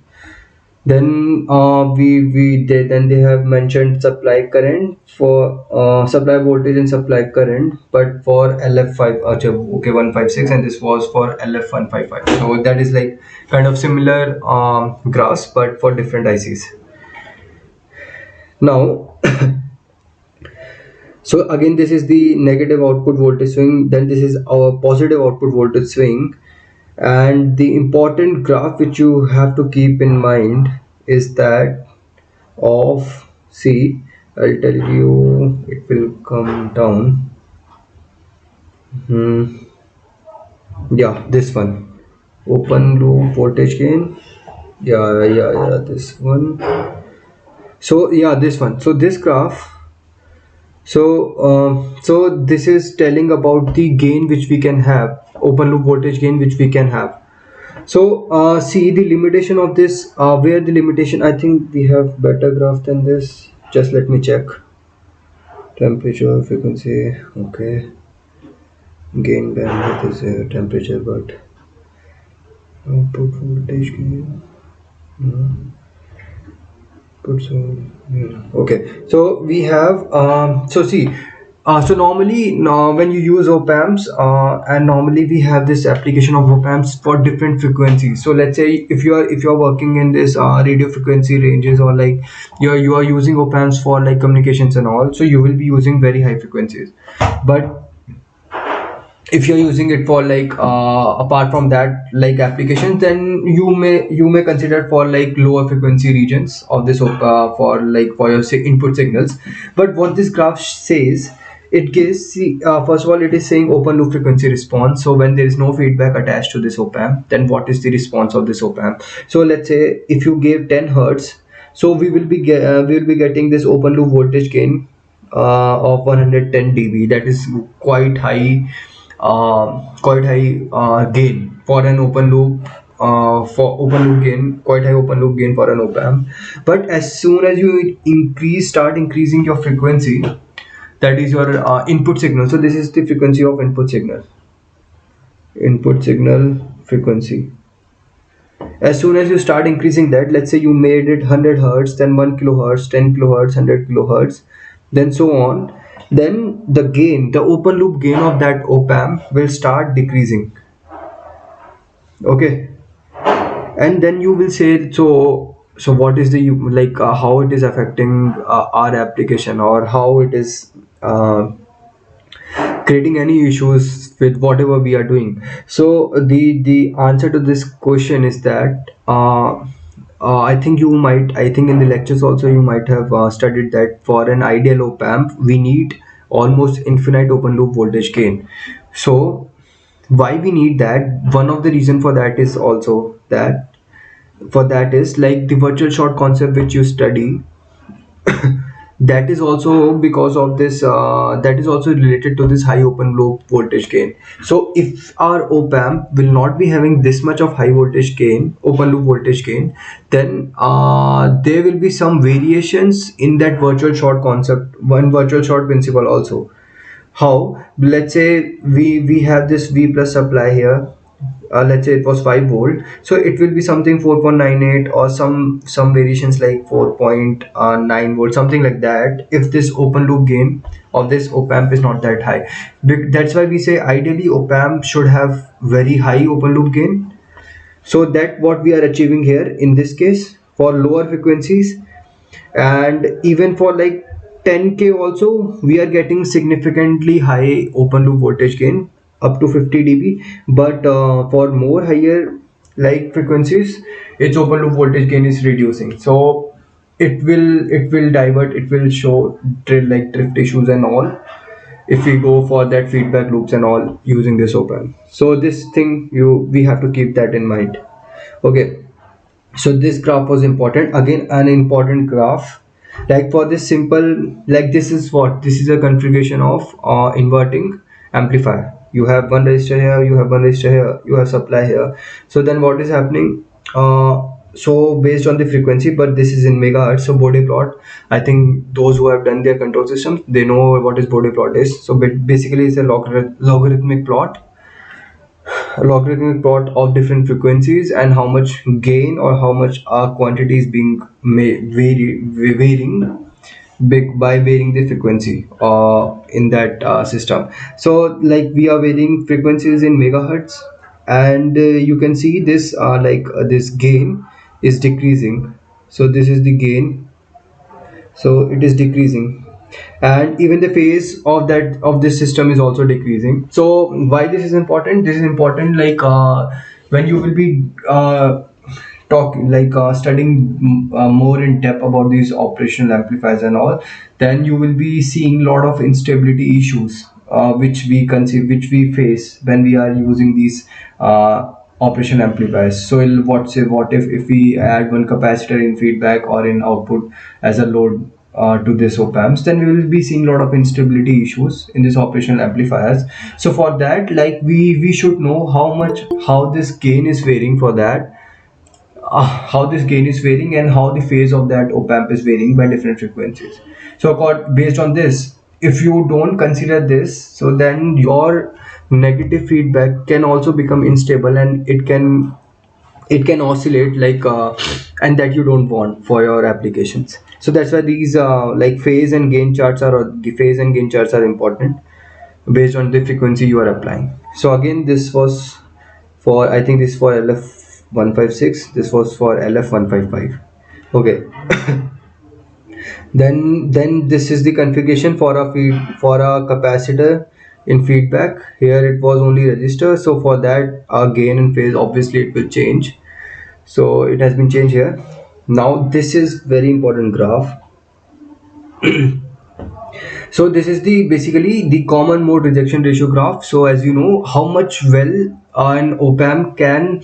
Then then they have mentioned supply current for supply voltage and supply current, but for LF5 okay 156, and this was for LF155. So that is like kind of similar graphs, but for different ICs. Now so again, this is the negative output voltage swing, then this is our positive output voltage swing. And the important graph which you have to keep in mind is that of, see, I'll tell you, it will come down. Yeah, this one, open loop voltage gain. Yeah, this one. So yeah, this one. So this graph, so this is telling about the gain which we can have, open loop voltage gain which we can have. So see the limitation of this, where the limitation, I think we have better graph than this. Just let me check. Temperature, frequency, okay. Gain bandwidth is temperature, but output voltage gain. Okay, so we have so see, so normally when you use op amps, and normally we have this application of op amps for different frequencies. So let's say if you are working in this radio frequency ranges, or like you are using op amps for like communications and all, so you will be using very high frequencies. But if you're using it for like apart from that like applications, then you may consider for like lower frequency regions of this for like for your input signals. But what this graph says it gives, see, first of all, it is saying open loop frequency response. So when there is no feedback attached to this op amp, then what is the response of this op amp? So let's say if you gave 10 hertz, so we will be getting this open loop voltage gain of 110 dB. That is quite high gain for an open loop. For open loop gain, quite high open loop gain for an op amp. But as soon as you start increasing your frequency, that is your input signal. So this is the frequency of input signal frequency. As soon as you start increasing that, let's say you made it 100 hertz, then 1 kilohertz, 10 kilohertz, 100 kilohertz, then so on, then the gain, the open loop gain of that op amp will start decreasing. Okay. And then you will say, so what is the like how it is affecting our application, or how it is creating any issues with whatever we are doing. So the answer to this question is that I think in the lectures also you might have studied that for an ideal op amp we need almost infinite open loop voltage gain. So why we need that? One of the reason for that is also that, for that is like the virtual short concept which you study. That is also because of this, that is also related to this high open loop voltage gain. So if our op amp will not be having this much of high voltage gain, open loop voltage gain, then there will be some variations in that virtual short concept, one virtual short principle also. How? Let's say we have this V plus supply here. Let's say it was 5 volt, so it will be something 4.98, or some variations like 4.9 volt, something like that, if this open loop gain of this op amp is not that high. That's why we say ideally op amp should have very high open loop gain. So that what we are achieving here in this case for lower frequencies. And even for like 10k also we are getting significantly high open loop voltage gain up to 50 dB. But for more higher like frequencies, its open loop voltage gain is reducing. So it will divert, it will show like drift issues and all, if we go for that feedback loops and all using this op amp. So this thing, we have to keep that in mind. Okay. So this graph was important, again an important graph. Like for this simple, like this is what, this is a configuration of inverting amplifier. You have one resistor here, you have one resistor here, you have supply here. So then what is happening, so based on the frequency, but this is in megahertz, so Bode plot, I think those who have done their control systems, they know what is Bode plot is. So basically it's a logarithmic plot, of different frequencies, and how much gain or how much quantity is being varying big by varying the frequency in that system. So like we are varying frequencies in megahertz, and you can see this this gain is decreasing. So this is the gain, so it is decreasing, and even the phase of that of this system is also decreasing. So why this is important? This is important like when you will be studying more in depth about these operational amplifiers and all, then you will be seeing a lot of instability issues which we face when we are using these operational amplifiers. So what if we add one capacitor in feedback or in output as a load to this op amps, then we will be seeing a lot of instability issues in these operational amplifiers. So for that, like we should know how this gain is varying. For that, how this gain is varying and how the phase of that op amp is varying by different frequencies. So based on this, if you don't consider this, so then your negative feedback can also become unstable, and it can oscillate like and that you don't want for your applications. So that's why these like phase and gain charts are important based on the frequency you are applying. So again, this was for, I think this for LF156, this was for LF155. Okay. Then this is the configuration for a capacitor in feedback. Here it was only resistor, so for that gain and phase obviously it will change. So it has been changed here. Now this is very important graph. So this is the basically the common mode rejection ratio graph. So as you know, how much well an op-amp can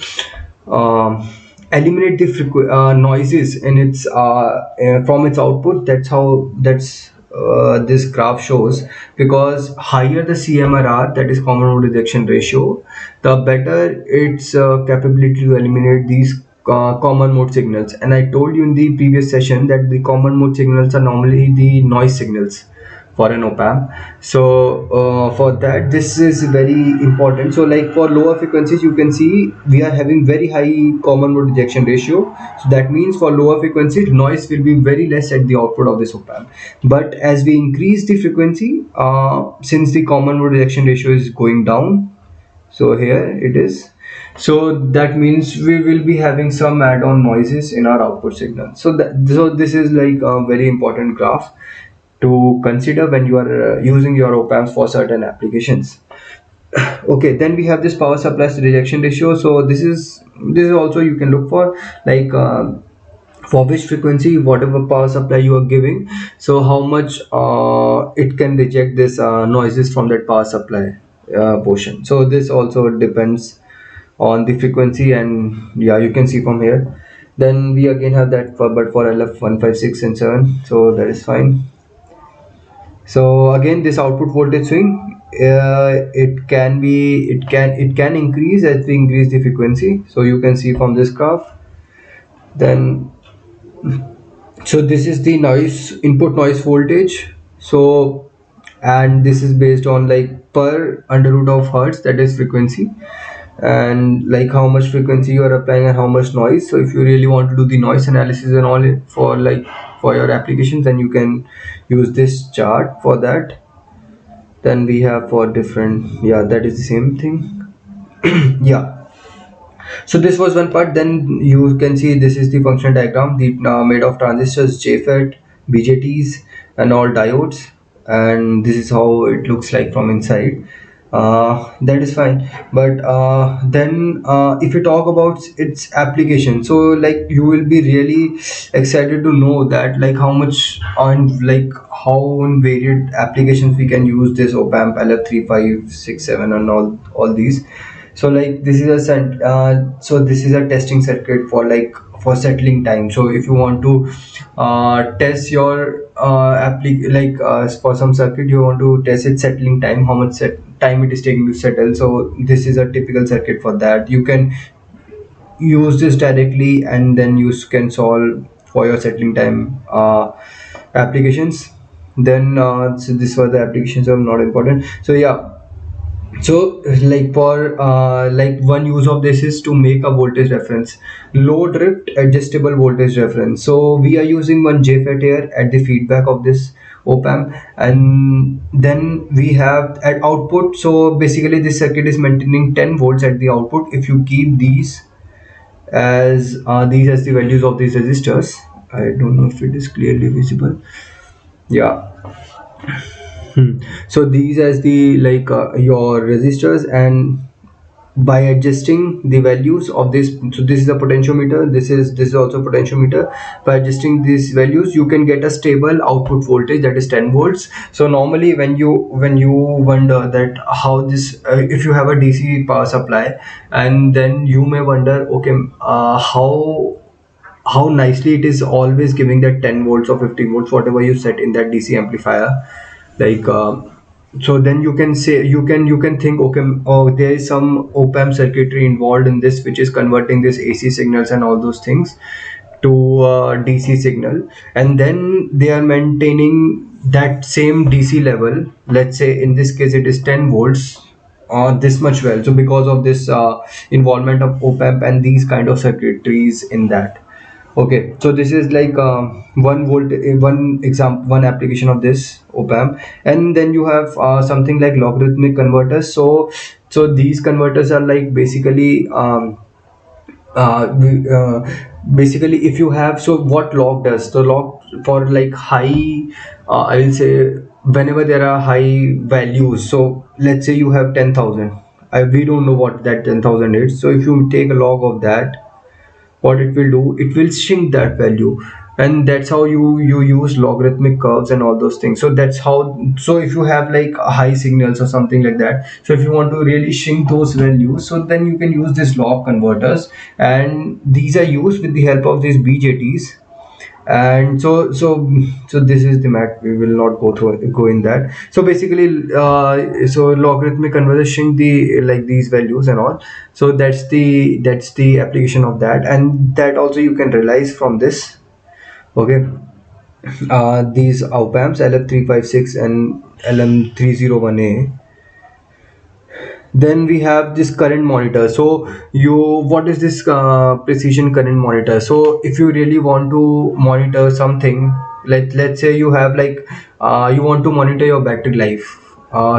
um, eliminate the noises in its from its output. That's how this graph shows. Because higher the CMRR, that is common mode rejection ratio, the better its capability to eliminate these common mode signals. And I told you in the previous session that the common mode signals are normally the noise signals for an op-amp. So for that, this is very important. So like for lower frequencies, you can see we are having very high common mode rejection ratio. So that means for lower frequencies, noise will be very less at the output of this op-amp. But as we increase the frequency, since the common mode rejection ratio is going down, so here it is, so that means we will be having some add-on noises in our output signal. So this is like a very important graph to consider when you are using your op-amps for certain applications. Okay, then we have this power supply rejection ratio. So this is also you can look for, like for which frequency whatever power supply you are giving, so how much it can reject this noises from that power supply portion. So this also depends on the frequency, and yeah, you can see from here. Then we again have that for, but for LF 156 and 7, so that is fine. So again, this output voltage swing, it can increase as we increase the frequency. So you can see from this graph. Then so this is the noise input noise voltage. So, and this is based on like per under root of hertz, that is frequency, and like how much frequency you are applying and how much noise. So if you really want to do the noise analysis and all for like for your applications, then you can use this chart for that. Then we have for different, yeah, that is the same thing. Yeah, so this was one part. Then you can see this is the function diagram, the made of transistors, JFET, BJTs, and all diodes. And this is how it looks like from inside. That is fine. But then if you talk about its application, so like you will be really excited to know that like how much on like how in varied applications we can use this op-amp LF3567 and all these. So like this is so this is a testing circuit for like for settling time. So if you want to test your for some circuit, you want to test its settling time, how much time it is taking to settle. So this is a typical circuit for that. You can use this directly, and then you can solve for your settling time applications. Then so this was the applications are not important. So yeah, so like for like one use of this is to make a voltage reference, low drift adjustable voltage reference. So we are using one JFET here at the feedback of this op amp, and then we have at output. So basically this circuit is maintaining 10 volts at the output. If you keep these as the values of these resistors, I don't know if it is clearly visible. Yeah. So these as the like your resistors, and by adjusting the values of this, so this is a potentiometer, this is also potentiometer. By adjusting these values, you can get a stable output voltage, that is 10 volts. So normally when you wonder that how this if you have a DC power supply, and then you may wonder, okay, how nicely it is always giving that 10 volts or 15 volts, whatever you set in that DC amplifier. Like so then you can say, you can think, okay, oh, there is some op-amp circuitry involved in this, which is converting this AC signals and all those things to DC signal, and then they are maintaining that same DC level. Let's say in this case it is 10 volts, this much well. So because of this involvement of op-amp and these kind of circuitries in that. Okay, so this is like one example, one application of this op-amp. And then you have something like logarithmic converters. So these converters are like basically basically if you have, so what log does, the log for like high I will say whenever there are high values. So let's say you have 10,000, we don't know what that 10,000 is. So if you take a log of that, what it will do, it will shrink that value. and that's how you use logarithmic curves and all those things. So that's how, so if you have like high signals or something like that, so if you want to really shrink those values, so then you can use this log converters, and these are used with the help of these BJTs. And so this is the math, we will not go in that. So basically, so logarithmic converter shrink the like these values and all. So that's the application of that, and that also you can realize from this. Okay, these Opamps LF356 and LM301A. Then we have this current monitor. So you, what is this precision current monitor? So if you really want to monitor something, let's say you have like you want to monitor your battery life.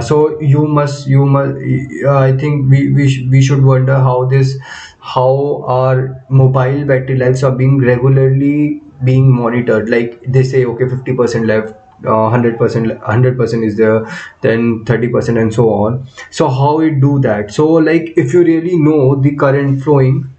So you must I think we should wonder how our mobile battery lives are being regularly being monitored. Like they say, okay, 50% left, 100% is there, then 30%, and so on. So how it do that? So like if you really know the current flowing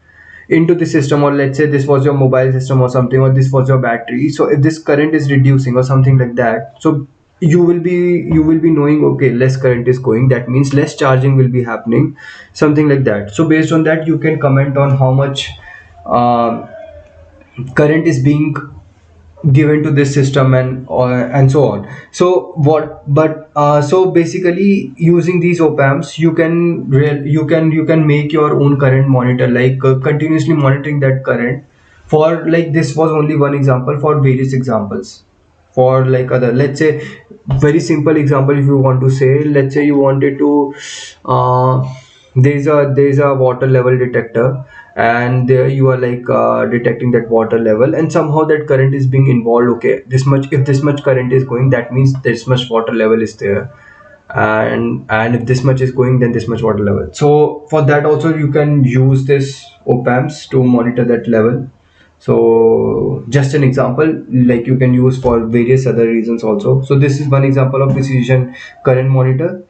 into the system, or let's say this was your mobile system or something, or this was your battery, so if this current is reducing or something like that, so you will be knowing, okay, less current is going, that means less charging will be happening, something like that. So based on that you can comment on how much uh, current is being given to this system, and so on. So what but so basically using these op amps, you can make your own current monitor, like continuously monitoring that current. For like, this was only one example, for various examples, for like other, let's say, very simple example. If you want to say, let's say you wanted to uh, there's a water level detector, and there you are like detecting that water level, and somehow that current is being involved. Okay, this much, if this much current is going, that means this much water level is there, and if this much is going, then this much water level. So for that also you can use this op amps to monitor that level. So just an example, like you can use for various other reasons also. So this is one example of precision current monitor.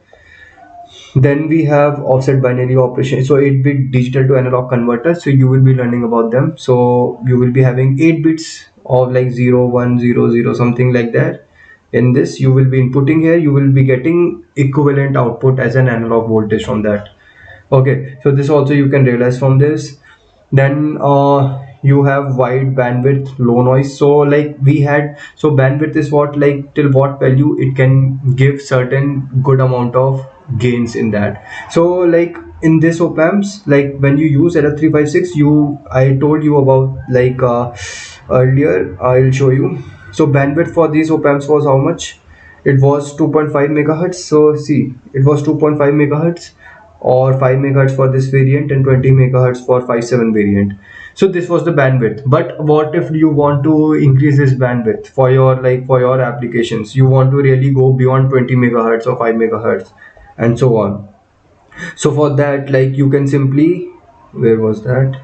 Then we have offset binary operation, so 8-bit digital to analog converter. So you will be learning about them. So you will be having 8 bits of like 0 1 0 0, something like that. In this you will be inputting here, you will be getting equivalent output as an analog voltage from that. Okay, so this also you can realize from this. Then you have wide bandwidth, low noise. So like we had, so bandwidth is what, like till what value it can give certain good amount of gains in that. So like in this op amps, like when you use LF356, I told you about like earlier, I'll show you. So bandwidth for these op amps was how much? It was 2.5 megahertz. So see, it was 2.5 megahertz, or 5 megahertz for this variant, and 20 megahertz for 57 variant. So this was the bandwidth. But what if you want to increase this bandwidth for your, like for your applications, you want to really go beyond 20 megahertz or 5 megahertz, and so on. So for that, like you can simply, where was that?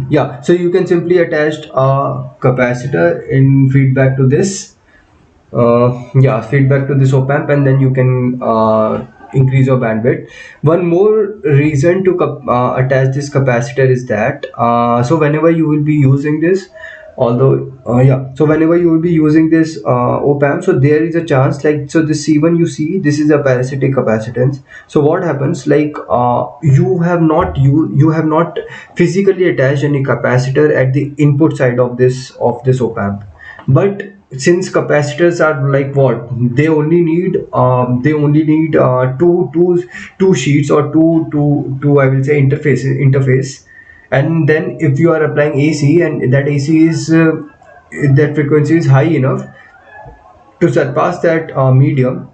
Yeah, so you can simply attach a capacitor in feedback to this, yeah, feedback to this op amp, and then you can increase your bandwidth. One more reason to attach this capacitor is that so whenever you will be using this, although yeah, so whenever you will be using this op amp, so there is a chance, like, so the C1 you see, this is a parasitic capacitance. So what happens, like you have not physically attached any capacitor at the input side of this op amp. But since capacitors are like what, they only need two sheets, or two, I will say, interface. And then if you are applying AC, and that AC is that frequency is high enough to surpass that medium,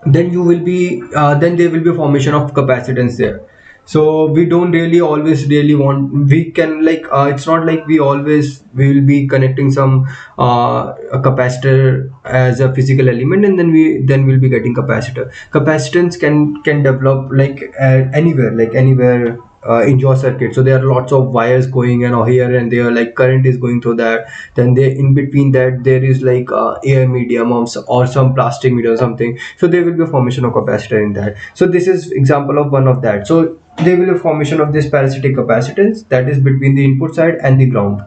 then you will be then there will be formation of capacitance there. So we don't really always really want, we can like it's not like we always will be connecting some a capacitor as a physical element, and then we'll be getting capacitor. Capacitance can develop like anywhere in your circuit. So there are lots of wires going and here and there, like current is going through that. Then there, in between that, there is like air medium or some plastic medium or something. So there will be a formation of capacitor in that. So this is example of one of that. So there will be a formation of this parasitic capacitance, that is between the input side and the ground.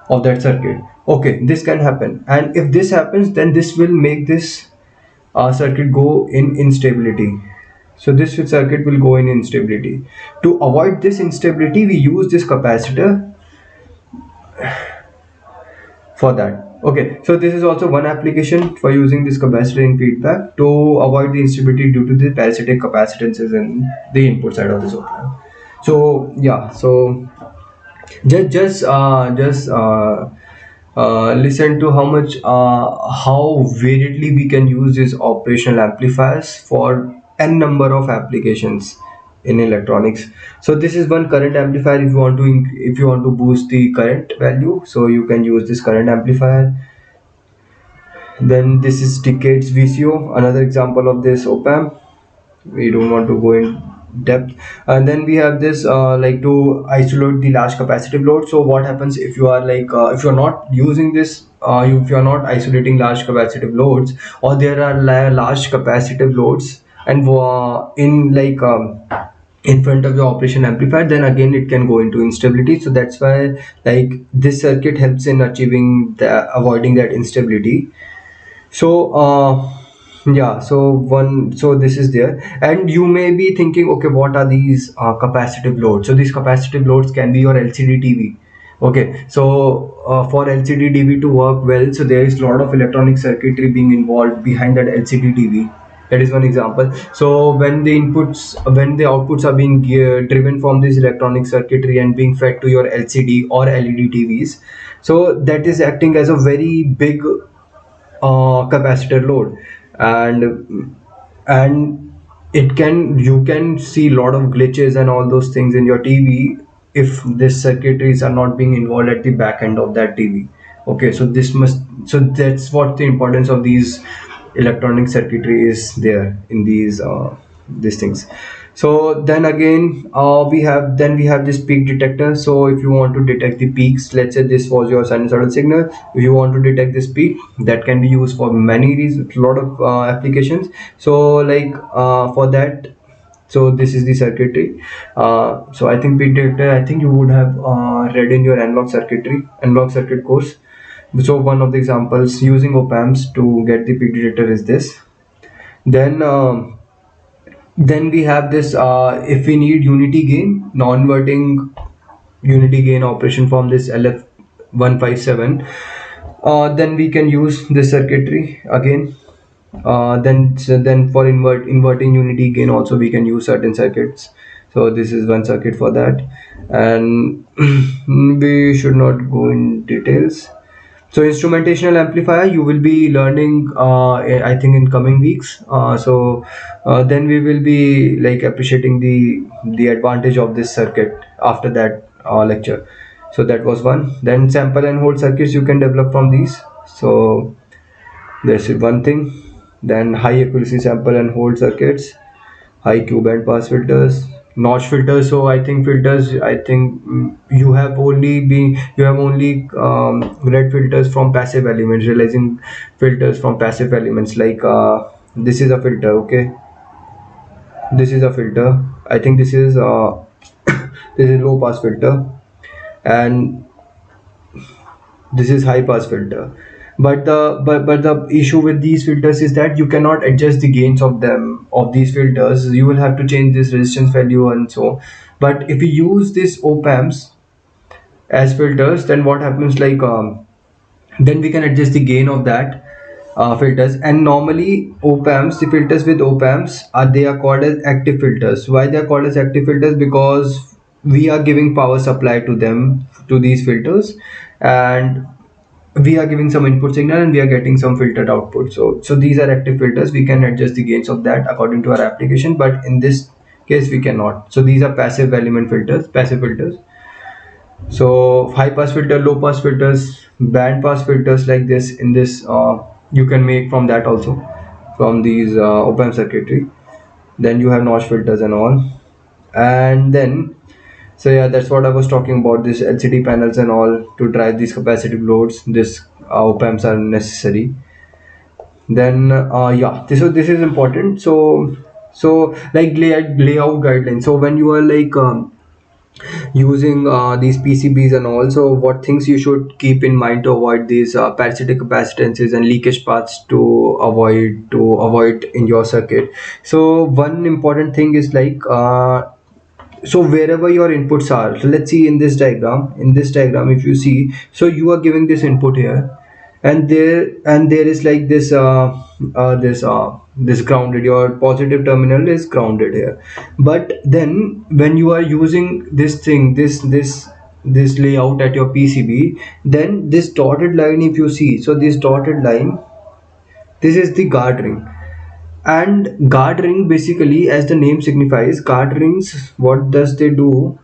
of that circuit. Okay, this can happen, and if this happens, then this will make this circuit go in instability. So this circuit will go in instability. To avoid this instability, we use this capacitor for that. Okay, so this is also one application for using this capacitor in feedback to avoid the instability due to the parasitic capacitances in the input side of this op amp. So yeah, so just listen to how much how variedly we can use these operational amplifiers for n number of applications in electronics. So this is one current amplifier. If you want to if you want to boost the current value, so you can use this current amplifier. Then this is decades VCO, another example of this op amp. We don't want to go in depth. And then we have this like to isolate the large capacitive load. So what happens if you are like if you're not using this if you're not isolating large capacitive loads, or there are large capacitive loads and in like in front of your operation amplifier, then again it can go into instability. So that's why like this circuit helps in achieving the avoiding that instability. So yeah, so this is there, and you may be thinking, okay, what are these capacitive loads? So these capacitive loads can be your LCD TV. Okay, so for LCD TV to work well, so there is a lot of electronic circuitry being involved behind that LCD TV. That is one example. So when the outputs are being driven from this electronic circuitry and being fed to your LCD or LED TVs, so that is acting as a very big capacitor load. And it can you can see a lot of glitches and all those things in your TV if this circuitries are not being involved at the back end of that TV. Okay, so that's what the importance of these electronic circuitry is there in these things. So then again we have this peak detector. So if you want to detect the peaks, let's say this was your sinusoidal signal, if you want to detect this peak, that can be used for many reasons, a lot of applications. So like for that, so this is the circuitry. So I think peak detector, I think you would have read in your analog circuit course. So one of the examples using op-amps to get the peak detector is this. Then then we have this if we need unity gain, non-inverting unity gain operation from this LF157, then we can use this circuitry again. Then for inverting unity gain also we can use certain circuits. So this is one circuit for that, and we should not go in details. So instrumentational amplifier you will be learning I think in coming weeks. Then we will be like appreciating the advantage of this circuit after that lecture. So that was one. Then sample and hold circuits you can develop from these. So that's one thing. Then high accuracy sample and hold circuits, high Q band pass filters, notch filters. So I think filters, you have only read filters from passive elements, realizing filters from passive elements like this is a filter. Okay, this is a filter. I think this is this is low pass filter, and this is high pass filter. But the issue with these filters is that you cannot adjust the gains of them, of these filters. You will have to change this resistance value and so. But if you use this op amps as filters, then what happens like then we can adjust the gain of that filters. And normally op amps, the filters with op amps are, they are called as active filters. Why they are called as active filters? Because we are giving power supply to them, to these filters, and we are giving some input signal and we are getting some filtered output. So these are active filters. We can adjust the gains of that according to our application, but in this case we cannot. So these are passive element filters, passive filters. So high pass filter, low pass filters, band pass filters like this, in this you can make from that also, from these op-amp circuitry. Then you have notch filters and all. And then, so yeah, that's what I was talking about, this LCD panels and all to drive these capacitive loads. This op-amps are necessary. Then yeah, this is important. So like layout guidelines. So when you are like using these PCBs and also what things you should keep in mind to avoid these parasitic capacitances and leakage paths to avoid in your circuit. So one important thing is like so wherever your inputs are, so let's see in this diagram if you see, so you are giving this input here, and there is like this grounded, your positive terminal is grounded here. But then when you are using this thing, this layout at your PCB, then this dotted line, if you see, so this dotted line, this is the guard ring. And guard ring, basically, as the name signifies, guard rings, what does they do?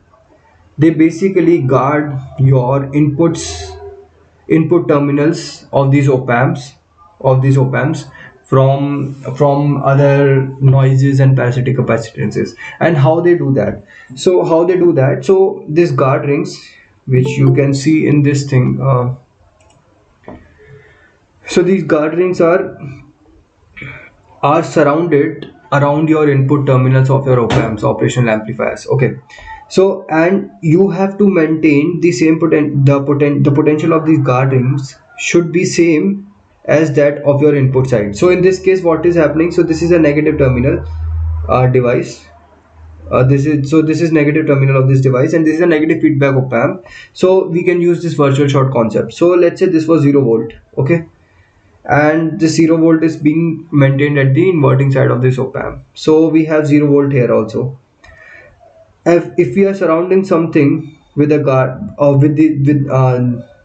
They basically guard your input terminals of these op amps from other noises and parasitic capacitances. And how they do that? So these guard rings, which you can see in this thing, so these guard rings are surrounded around your input terminals of your op-amps, operational amplifiers. Okay, so and you have to maintain the same the potential of these guard rings should be same as that of your input side. So in this case, what is happening? So this is a negative terminal device. This is negative terminal of this device, and this is a negative feedback op-amp. So we can use this virtual short concept. So let's say this was 0 volt. Okay, and the 0 volt is being maintained at the inverting side of this op amp. So we have 0 volt here also. If we are surrounding something with a guard, or with the with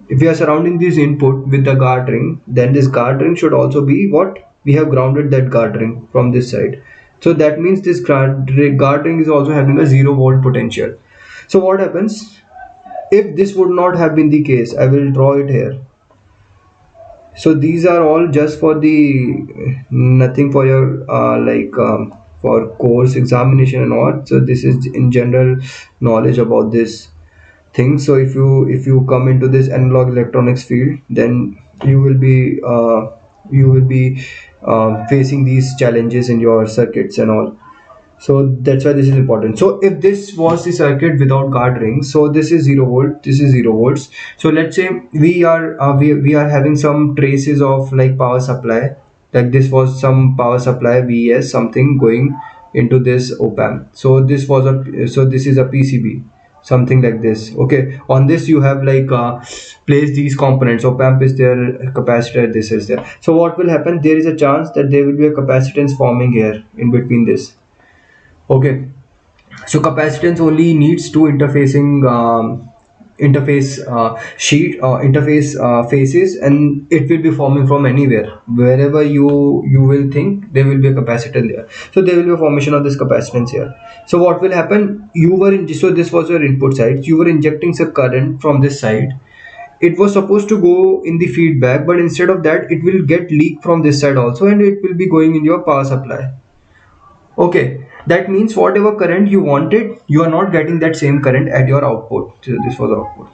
if we are surrounding this input with the guard ring, then this guard ring should also be what we have grounded that guard ring from this side. So that means this guard ring is also having a 0 volt potential. So what happens if this would not have been the case? I will draw it here. So these are all just for the nothing for your for course examination and all. So this is in general knowledge about this thing. So if you come into this analog electronics field, then you will be facing these challenges in your circuits and all. So that's why this is important. So if this was the circuit without guard rings, so this is 0 volt, this is 0 volts. So let's say we are having some traces of like power supply, like this was some power supply vs something going into this op amp. So this is a PCB, something like this. Okay, on this you have like placed these components. Op amp is there, capacitor, this is there. So what will happen? There is a chance that there will be a capacitance forming here in between this. Okay, so capacitance only needs two interface faces, and it will be forming from anywhere, wherever you will think there will be a capacitor there. So there will be a formation of this capacitance here. So what will happen? So this was your input side. You were injecting some current from this side. It was supposed to go in the feedback, but instead of that, it will get leaked from this side also, and it will be going in your power supply. Okay, that means whatever current you wanted, you are not getting that same current at your output. So this was output.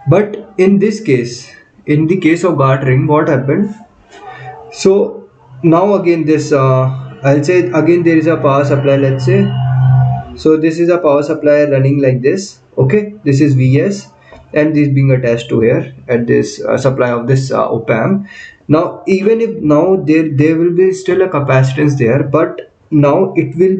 But in this case, in the case of guard ring, what happened? So now again, I'll say again there is a power supply. Let's say, so this is a power supply running like this. Okay, this is Vs, and this being attached to here at this supply of this op amp. Now even if now there will be still a capacitance there, but now uh, it will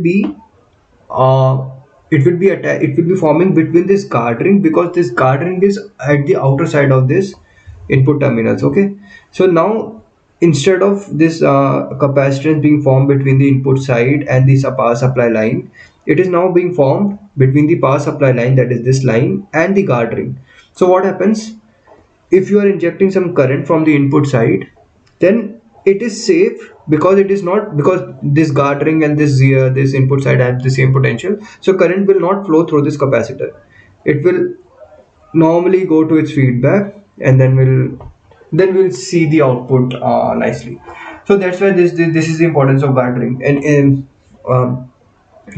be forming between this guard ring, because this guard ring is at the outer side of this input terminals. Okay, so now instead of this capacitance being formed between the input side and this power supply line, it is now being formed between the power supply line, that is this line, and the guard ring. So what happens? If you are injecting some current from the input side, then it is safe, because it is not, because this guard ring and this input side have the same potential. So current will not flow through this capacitor. It will normally go to its feedback, and then we'll see the output nicely. So that's why this is the importance of guard ring. And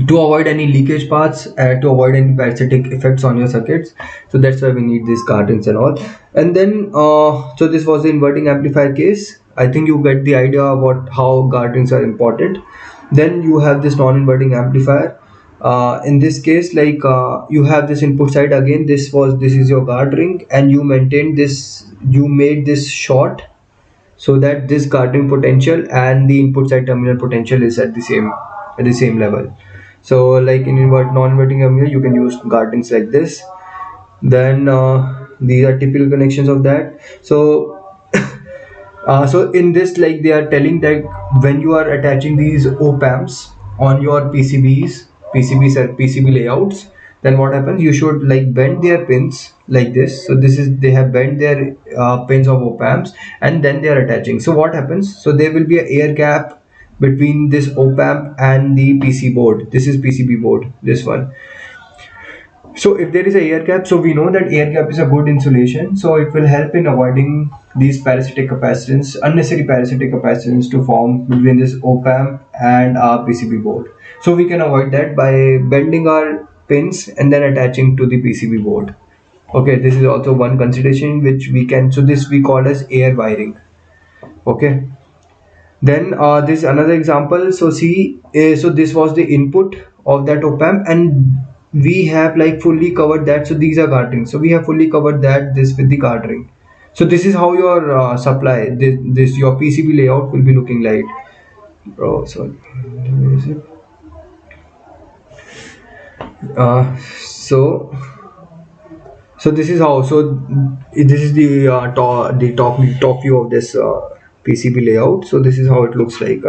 to avoid any leakage paths, to avoid any parasitic effects on your circuits. So that's why we need these cartons and all. And then so this was the inverting amplifier case. I think you get the idea about how guard rings are important. Then you have this non-inverting amplifier. in this case, like you have this input side again. This is your guard ring, and you maintained this. You made this short so that this guarding potential and the input side terminal potential is at the same level. So like in non-inverting terminal, you can use guardings like this. Then these are typical connections of that. So in this, like they are telling that when you are attaching these op-amps on your PCB layouts, then what happens? You should like bend their pins like this. So this is, they have bent their pins of op-amps, and then they are attaching. So what happens? So there will be an air gap between this op-amp and the PC board. This is PCB board, this one. So if there is a air gap, so we know that air gap is a good insulation, so it will help in avoiding these parasitic capacitance, unnecessary parasitic capacitance to form between this op amp and our PCB board. So we can avoid that by bending our pins and then attaching to the PCB board. Okay, this is also one consideration which we can, so this we call as air wiring. Okay, then this another example. So see, so this was the input of that op amp, and we have like fully covered that. So these are guarding. So we have fully covered that this with the guarding. So this is how your supply, this your PCB layout will be looking like. Oh, sorry. Where is it? So this is how. So this is the top view of this PCB layout. So this is how it looks like.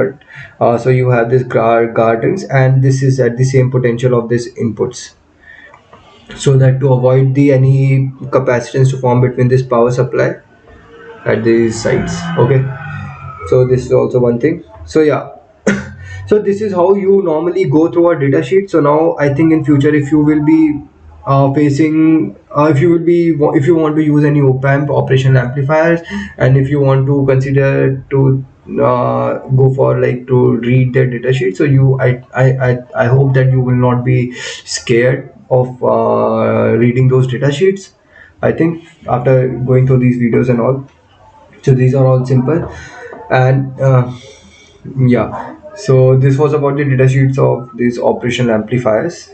So you have this gardens, and this is at the same potential of this inputs. So that to avoid the any capacitance to form between this power supply at these sites. Okay, so this is also one thing. So yeah, so this is how you normally go through a data sheet. So now I think in future, if you will be facing if you want to use any op-amp operational amplifiers, and if you want to consider to go for like to read the data sheet, so I hope that you will not be scared of reading those data sheets. I think after going through these videos and all, so these are all simple. And yeah, so this was about the data sheets of these operational amplifiers.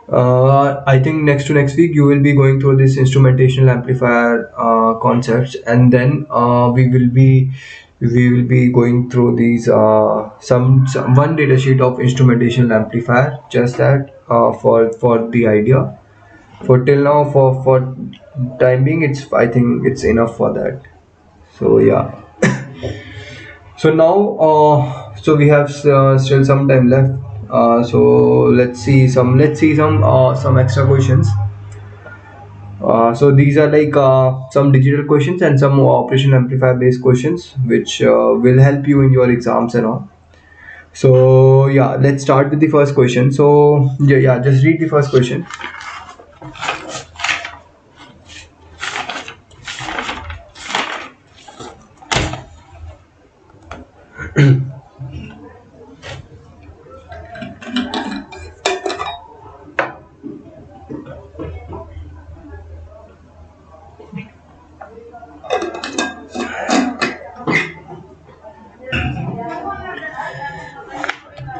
I think next week you will be going through this instrumentational amplifier concepts, and then we will be going through these some one data sheet of instrumentational amplifier, just that for the idea. For till now, for time being, it's, I think it's enough for that. So yeah. So now, so we have still some time left. So let's see some extra questions. So these are like some digital questions and some operation amplifier based questions, which will help you in your exams and all. So yeah, let's start with the first question. So yeah, just read the first question.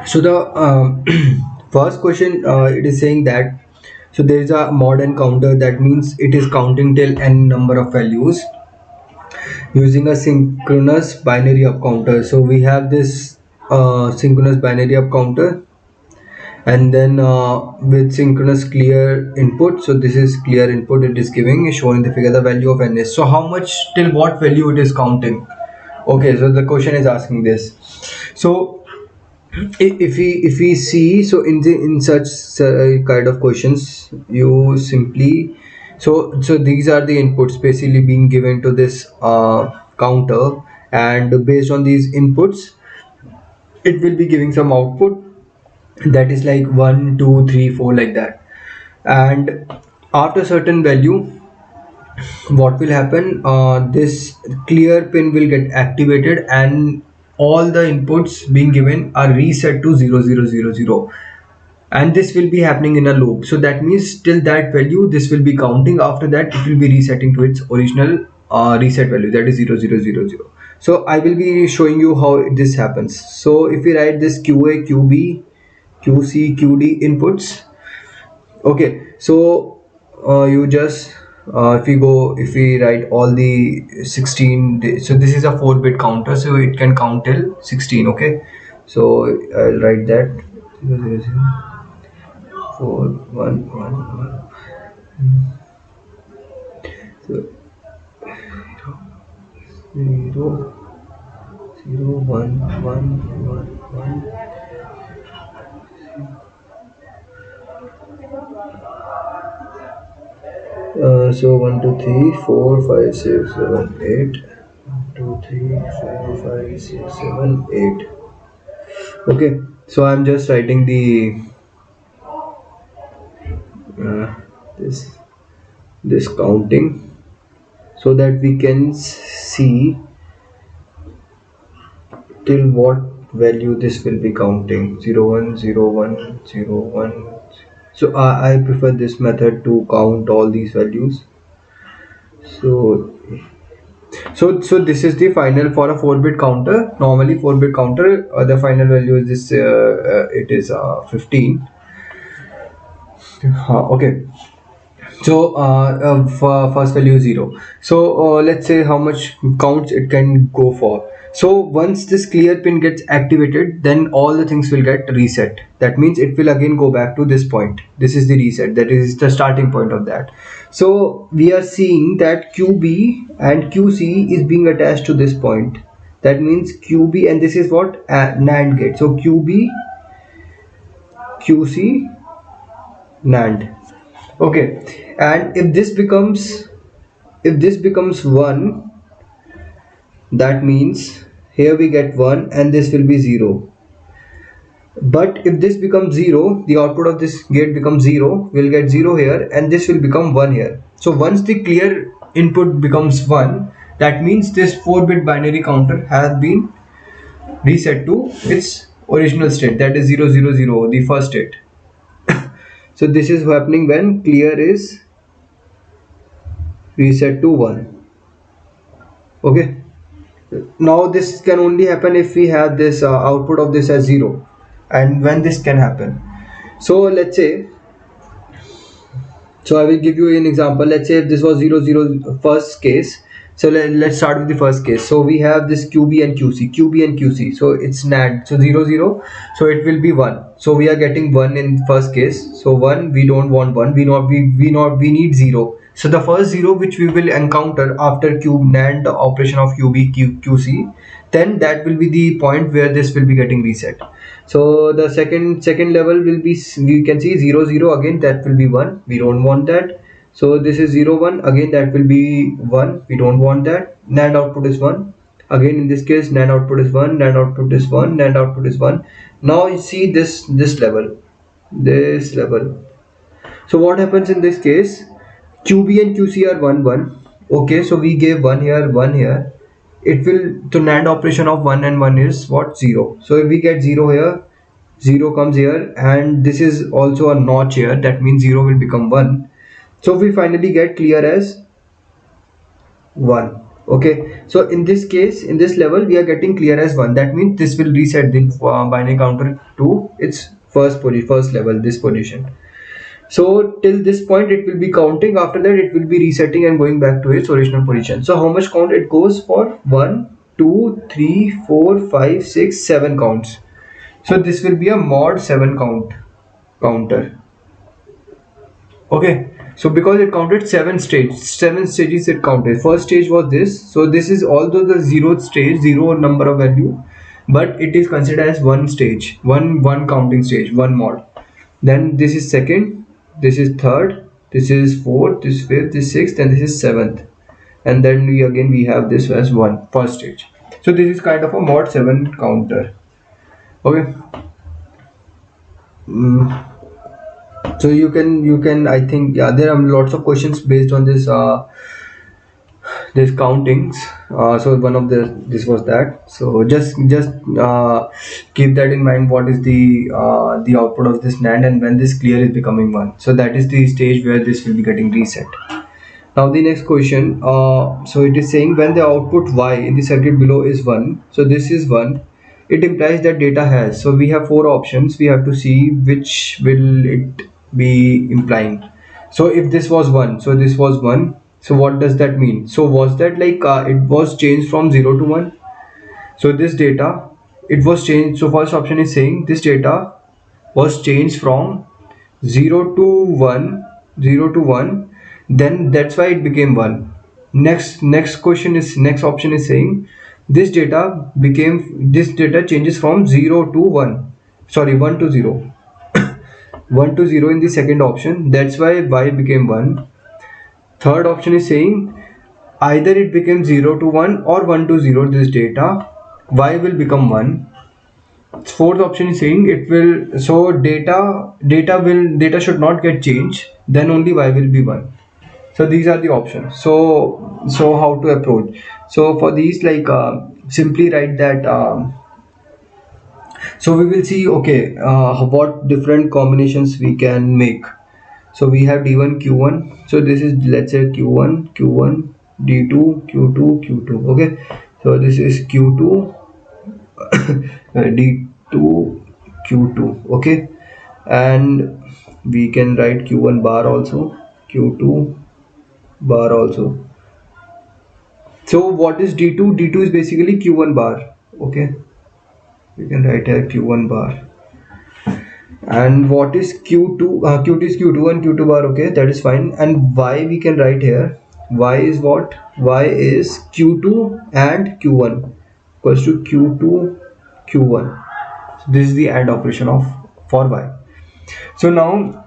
So the first question, it is saying that, so there is a modern counter, that means it is counting till n number of values using a synchronous binary up counter. So we have this synchronous binary up counter, and then with synchronous clear input. So this is clear input, it is giving, is shown in the figure, the value of n is. So how much till what value it is counting? Okay, so the question is asking this. So if we see, so in such kind of questions, you simply, so these are the inputs basically being given to this counter, and based on these inputs, it will be giving some output that is like 1 2 3 4 like that. And after certain value, what will happen, this clear pin will get activated, and all the inputs being given are reset to 0000, and this will be happening in a loop. So that means till that value this will be counting, after that it will be resetting to its original reset value, that is 0000. So I will be showing you how this happens. So if we write this QA QB QC QD inputs. Okay, so you just if we write all the 16, so this is a 4-bit counter, so it can count till 16. Okay, so I'll write that 0, 0, 0, 4 1 1 1. So 0 0 1 1 1 1. So 1 2 3 4 5 6 7 8. 2 3 4 5 6 7 8. Okay, so I'm just writing the uh, this this counting so that we can see till what value this will be counting. 0 1 0 1 0 1. So I prefer this method to count all these values. So so this is the final for a 4-bit counter. Normally 4-bit counter, the final value is this. It is 15. Okay. So for first value is 0. So let's say how much counts it can go for. So once this clear pin gets activated, then all the things will get reset. That means it will again go back to this point. This is the reset, that is the starting point of that. So we are seeing that QB and QC is being attached to this point. That means QB, and this is what NAND gate. So QB QC NAND. Okay, and if this becomes 1, that means here we get 1 and this will be 0. But if this becomes 0, the output of this gate becomes 0, we'll get 0 here and this will become 1 here. So once the clear input becomes 1, that means this 4-bit binary counter has been reset to its original state, that is 000, the first state. So this is happening when clear is reset to 1. Okay, now this can only happen if we have this output of this as 0. And when this can happen, so let's say, so I will give you an example. Let's say if this was 0 0 first case. So let's start with the first case. So we have this QB and QC, so it's NAND. So 0 0, so it will be 1. So we are getting 1 in first case. So 1, we don't want 1, we need 0. So the first 0 which we will encounter after cube NAND operation of QC, then that will be the point where this will be getting reset. So the second level will be, we can see 0 0, again that will be 1, we don't want that. So this is 0 1, again that will be 1, we don't want that. NAND output is 1, again in this case NAND output is 1, NAND output is 1, NAND output is 1. Now you see this level, this level. So what happens in this case? QB and QC are 1 1. Okay, so we gave 1 here, 1 here. It will, the NAND operation of 1 and 1 is what? 0. So if we get 0 here, 0 comes here, and this is also a notch here, that means 0 will become 1. So we finally get clear as 1. Okay, so in this case, in this level, we are getting clear as 1. That means this will reset the binary counter to its first level, this position. So till this point it will be counting. After that it will be resetting and going back to its original position. So how much count it goes for? 1 2 3 4 5 6 7 counts. So this will be a mod 7 counter. Okay, so because it counted 7 stages it counted. First stage was this. So this is, although the 0th stage, 0 number of value, but it is considered as one stage, one counting stage, one mod. Then this is second, this is third, this is fourth, this is fifth, this is sixth, and this is seventh. And then we have this as one first stage. So this is kind of a mod 7 counter. Okay. So you can I think, yeah, there are lots of questions based on this countings. So one of this was that. So just keep that in mind. What is the output of this NAND, and when this clear is becoming 1? So that is the stage where this will be getting reset. Now the next question, so it is saying when the output Y in the circuit below is 1, so this is 1, it implies that data has. So we have four options, we have to see which will it be implying. So if this was 1, so this was 1, so what does that mean? So was that like it was changed from 0 to 1? So this data, it was changed. So first option is saying this data was changed from 0 to 1, 0 to 1, then that's why it became 1. Next option is saying this data changes from 0 to 1, sorry, 1 to 0, 1 to 0 in the second option, that's why y became 1. Third option is saying either it became 0 to 1 or 1 to 0, this data y will become 1. Fourth option is saying it will, so data should not get changed, then only y will be 1. So these are the options. So how to approach? So for these, like simply write that so we will see, okay, what different combinations we can make. So we have d1 q1, so this is, let's say, q1 d2 q2 q2. Okay, so this is q2 d2 q2. Okay, and we can write q1 bar also, q2 bar also. So what is d2? D2 is basically q1 bar. Okay, we can write here q1 bar. And what is q2? Q2 is q2 and q2 bar. Okay, that is fine. And y we can write here, y is what? Y is q2 and q1 equals to q2 q1. So this is the AND operation of for y. So now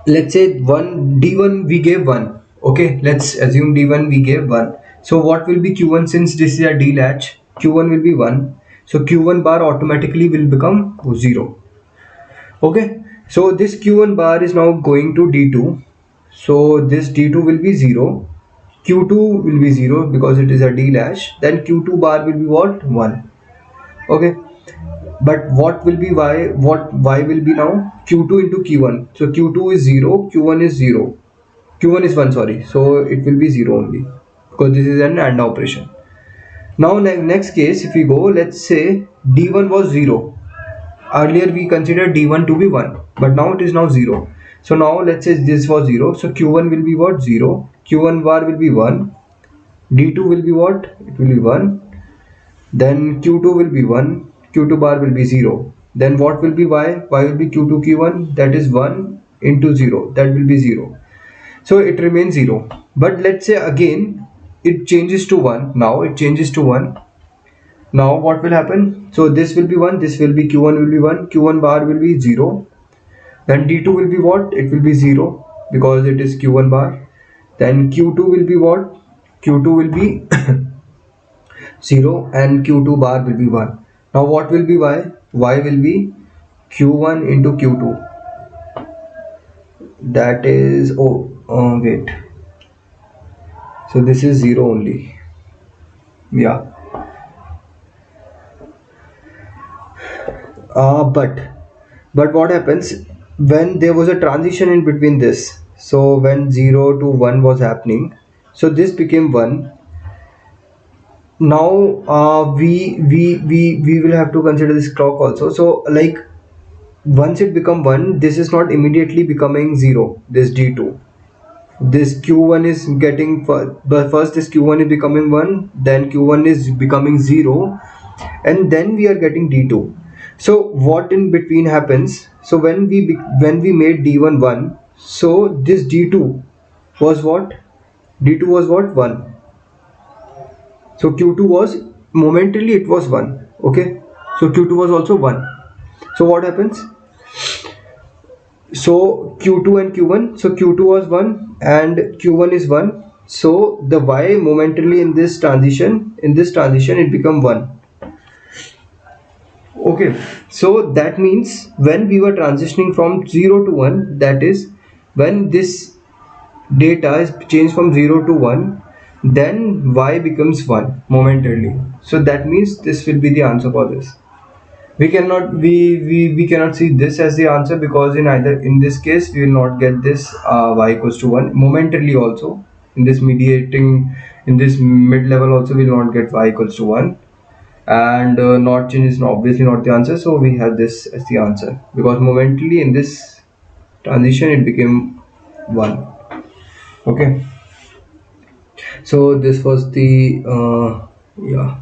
let's say d1 we gave 1. Okay, let's assume d1 we gave 1. So what will be q1? Since this is a d latch, q1 will be 1, so q1 bar automatically will become 0. Okay, so this q1 bar is now going to d2, so this d2 will be 0, q2 will be 0 because it is a d latch, then q2 bar will be what? 1. Okay, but what will be y? What y will be now? q2 into q1. So q2 is 0, q1 is 0, q1 is 1, sorry, so it will be 0 only because this is an AND operation. Now next case, if we go, let's say d1 was 0. Earlier we considered d1 to be 1, but now it is now 0. So now let's say this was 0, so q1 will be what? 0, q1 bar will be 1, d2 will be what? It will be 1, then q2 will be 1, q2 bar will be 0, then what will be y? Y will be q2 q1, that is 1 into 0, that will be 0. So it remains 0. But let's say again it changes to 1. Now it changes to 1. Now what will happen? So this will be 1, this will be q1 will be 1, q1 bar will be 0, then d2 will be what? It will be 0 because it is q1 bar, then q2 will be what? Q2 will be 0 and q2 bar will be 1. Now what will be y? Y will be q1 into q2, that is, wait, so this is 0 only, yeah. But what happens when there was a transition in between this? So when 0 to 1 was happening, so this became 1. Now we will have to consider this clock also. So like once it become 1, this is not immediately becoming 0, this d2, this q1 is getting, but first this q1 is becoming 1, then q1 is becoming 0, and then we are getting d2. So what in between happens? So when we made d1 1, so this d2 was what? D2 was what? 1. So q2 was, momentarily it was 1. Okay, so q2 was also 1. So what happens? So q2 and q1, so q2 was 1 and q1 is 1, so the y momentarily in this transition it become 1. Okay, so that means when we were transitioning from 0 to 1, that is when this data is changed from 0 to 1, then y becomes 1 momentarily. So that means this will be the answer for this. We cannot we cannot see this as the answer, because in this case we will not get this y equals to 1 momentarily. Also in this mediating, in this mid level also we will not get y equals to 1. and not change is obviously not the answer, so we have this as the answer because momentarily in this transition it became 1. Okay, so this was the yeah.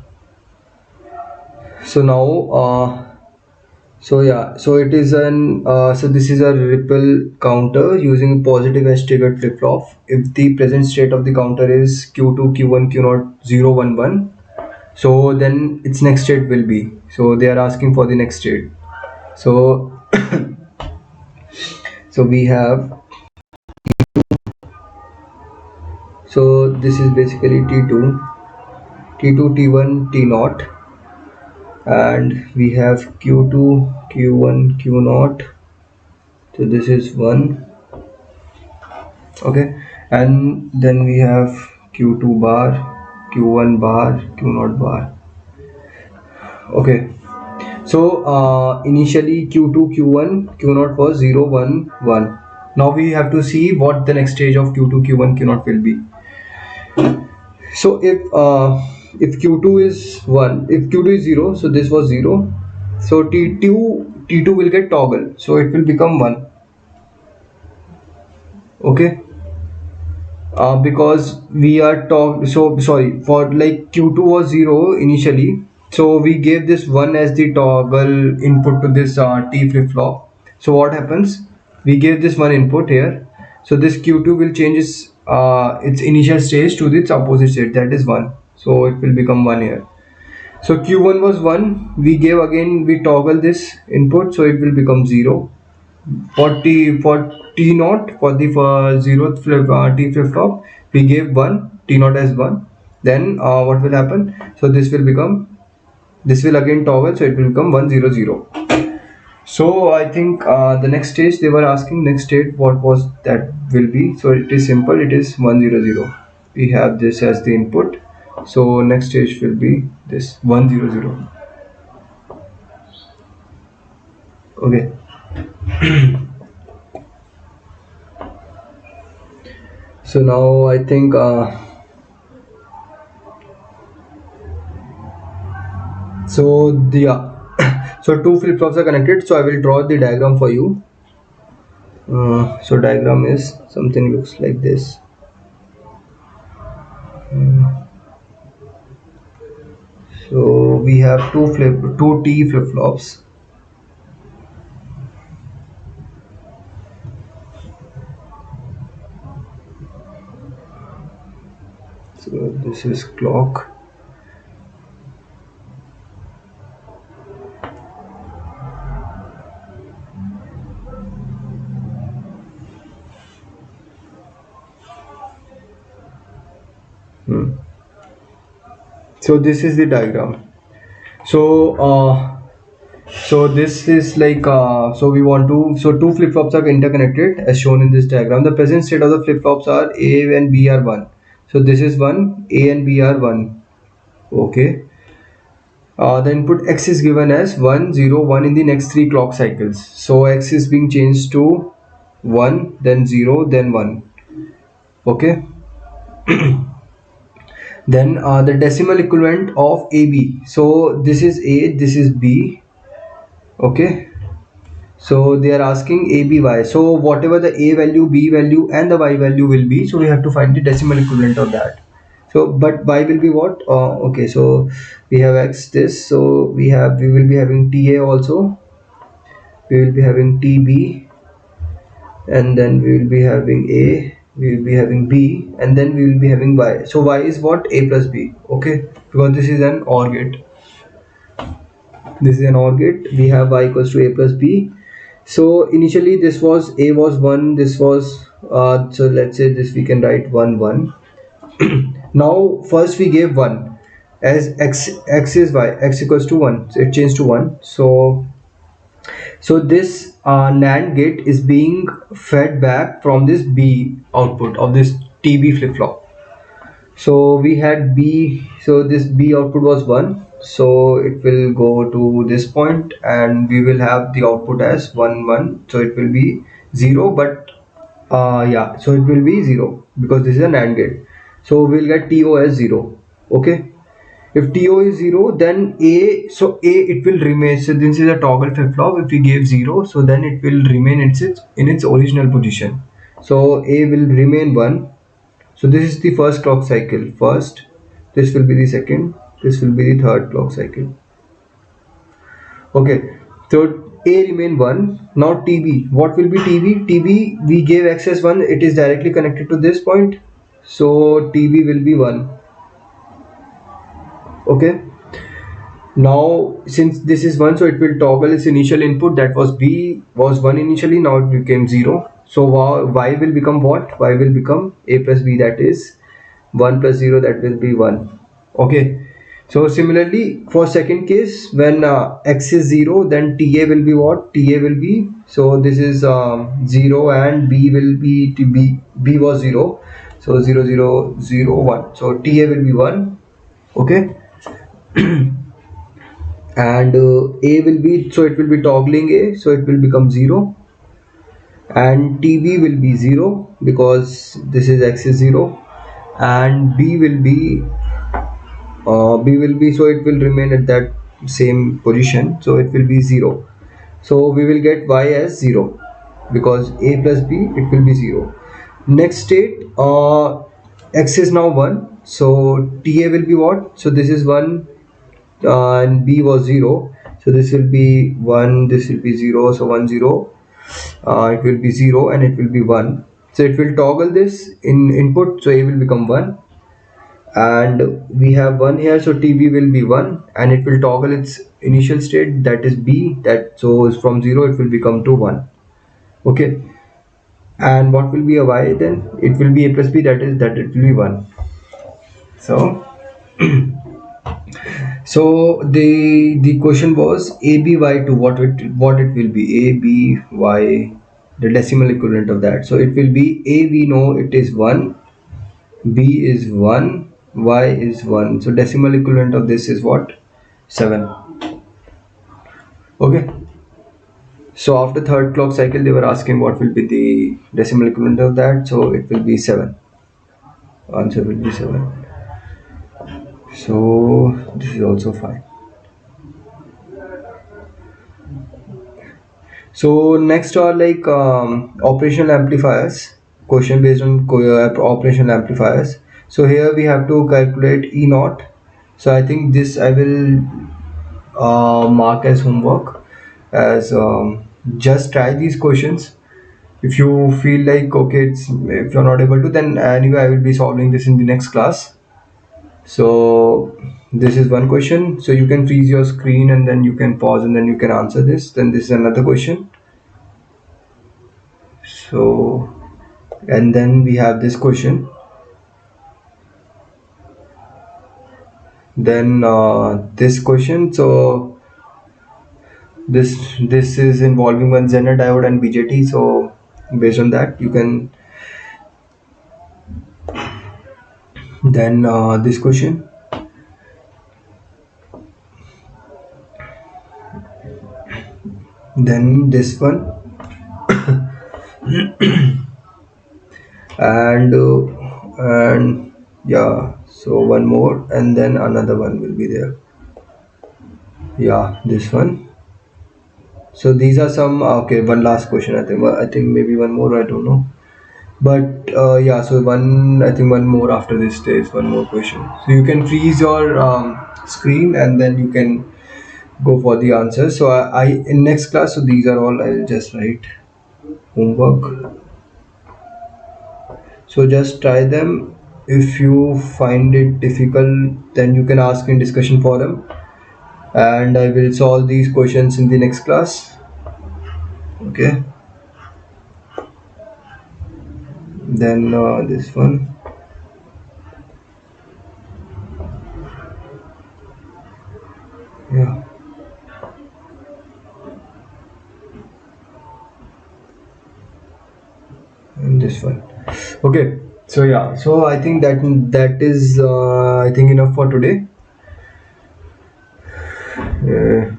So now so yeah, so it is an so this is a ripple counter using positive edge triggered flip flop. If the present state of the counter is q2 q1 q0 0 1 1, so then its next state will be, so they are asking for the next state. So so we have, so this is basically t2 t2 t1 t0, and we have q2 q1 q0, so this is 1. Okay, and then we have q2 bar q1 bar q0 bar. Okay, so initially q2 q1 q0 was 0 1 1. Now we have to see what the next stage of q2 q1 q0 will be. So if q2 is 1, if q2 is 0, so this was 0, so t2 will get toggle, so it will become 1. Okay, because we are talk so sorry, for like q2 was 0 initially, so we gave this 1 as the toggle input to this t flip flop. So what happens, we gave this 1 input here, so this q2 will change its initial stage to its opposite state, that is 1, so it will become 1 here. So q1 was 1, we gave again, we toggle this input, so it will become 0. For t naught, for the zeroth t flip flop, we gave 1 t naught as 1. Then what will happen, so this will become, this will again toggle, so it will become 1 0 0. So I think the next stage they were asking, next state what was that will be, so it is simple, it is 1 0 0. We have this as the input, so next stage will be this 1 0 0. Okay, so now I think so the so two flip flops are connected, so I will draw the diagram for you. So diagram is something looks like this. So we have two t flip flops. So this is clock. So this is the diagram. So so this is like so we want to, so two flip flops are interconnected as shown in this diagram. The present state of the flip flops are A and B are 1. So this is 1, A and B are 1. Okay. The input x is given as 1 0 1 in the next 3 clock cycles. So x is being changed to 1, then 0, then 1. Okay. Then the decimal equivalent of AB. So this is A, this is B. Okay. So they are asking A, B, Y. So whatever the A value, B value and the Y value will be, so we have to find the decimal equivalent of that. So but Y will be what? Okay, so we have X this, so we will be having TA also, we will be having TB, and then we will be having A, we will be having B, and then we will be having Y. So Y is what? A plus B. Okay, because this is an OR gate. This is an OR gate. We have Y equals to A plus B. So initially this was A was 1, this was so let's say this we can write 1 1. Now first we gave 1 as x is y, x equals to 1, so it changed to 1. So this NAND gate is being fed back from this B output of this TB flip flop. So we had B, so this B output was 1, so it will go to this point and we will have the output as 1 1, so it will be 0, but yeah, so it will be 0 because this is a NAND gate, so we'll get TO as 0. Okay, If TO is 0, then A, so A it will remain. So this is a toggle flip flop. If we gave 0, so then it will remain in its original position. So A will remain 1. So this is the first clock cycle. First, this will be the second, this will be the third clock cycle. Okay, so A remain 1. Now TB, what will be TB? TB, we gave access 1, it is directly connected to this point. So TB will be 1. Okay, now since this is 1, so it will toggle its initial input, that was B was 1 initially, now it became 0. So y will become what? Y will become A plus B, that is 1 plus 0, that will be 1. Okay, so similarly for second case, when x is 0, then ta will be what? Ta will be, so this is 0 and b will be b was 0, so 0 0 0 1, so ta will be 1. Okay, and a will be, so it will be toggling a, so it will become 0, and tb will be 0 because this is x is 0, and b will be, so it will remain at that same position, so it will be 0. So we will get y as 0 because a plus b, it will be 0. Next state, x is now 1, so ta will be what? So this is 1, and b was 0, so this will be 1, this will be 0, so 1 0, it will be 0 and it will be 1. So it will toggle this in input, so a will become 1, and we have 1 here, so tb will be 1, and it will toggle its initial state, that is b, that so from 0 it will become to 1. Okay, and what will be a y then? It will be a plus b, that is that it will be 1. So so the question was ABY2, what it will be? ABY, the decimal equivalent of that. So it will be A, we know it is 1, B is 1, Y is 1. So decimal equivalent of this is what? 7. Okay. So after third clock cycle, they were asking what will be the decimal equivalent of that. So it will be 7. Answer will be 7. So this is also fine. So next are like operational amplifiers. Question based on operational amplifiers. So here we have to calculate E naught. So I think this I will mark as homework. As just try these questions. If you feel like okay, if you're not able to, then anyway I will be solving this in the next class. So this is one question, so you can freeze your screen and then you can pause and then you can answer this. Then this is another question. So, and then we have this question, then this question. So this is involving one Zener diode and BJT. So based on that you can, then this question, then this one, and yeah, so one more and then another one will be there. Yeah, this one. So these are some okay, one last question. I think maybe one more, I don't know, but yeah, so one, I think one more after this, there is one more question, so you can freeze your screen and then you can go for the answers. So I in next class, so these are all I'll just write homework, so just try them. If you find it difficult, then you can ask in discussion forum, and I will solve these questions in the next class. Okay, then this one, yeah, and this one. Okay, so yeah, so I think that is I think enough for today. uh,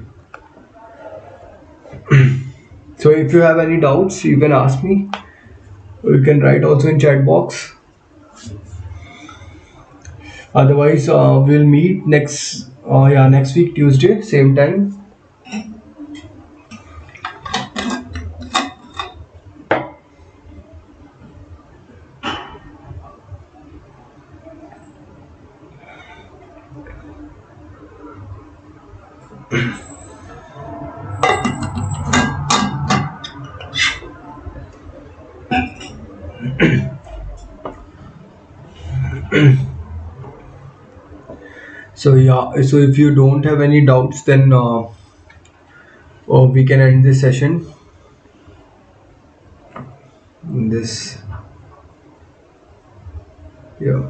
so if you have any doubts, you can ask me, or you can write also in chat box. Otherwise, we'll meet next week Tuesday, same time. So yeah, so if you don't have any doubts, then we can end this session. This Yeah.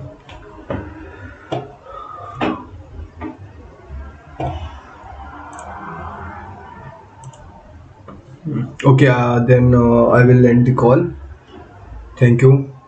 Okay, then I will end the call. Thank you.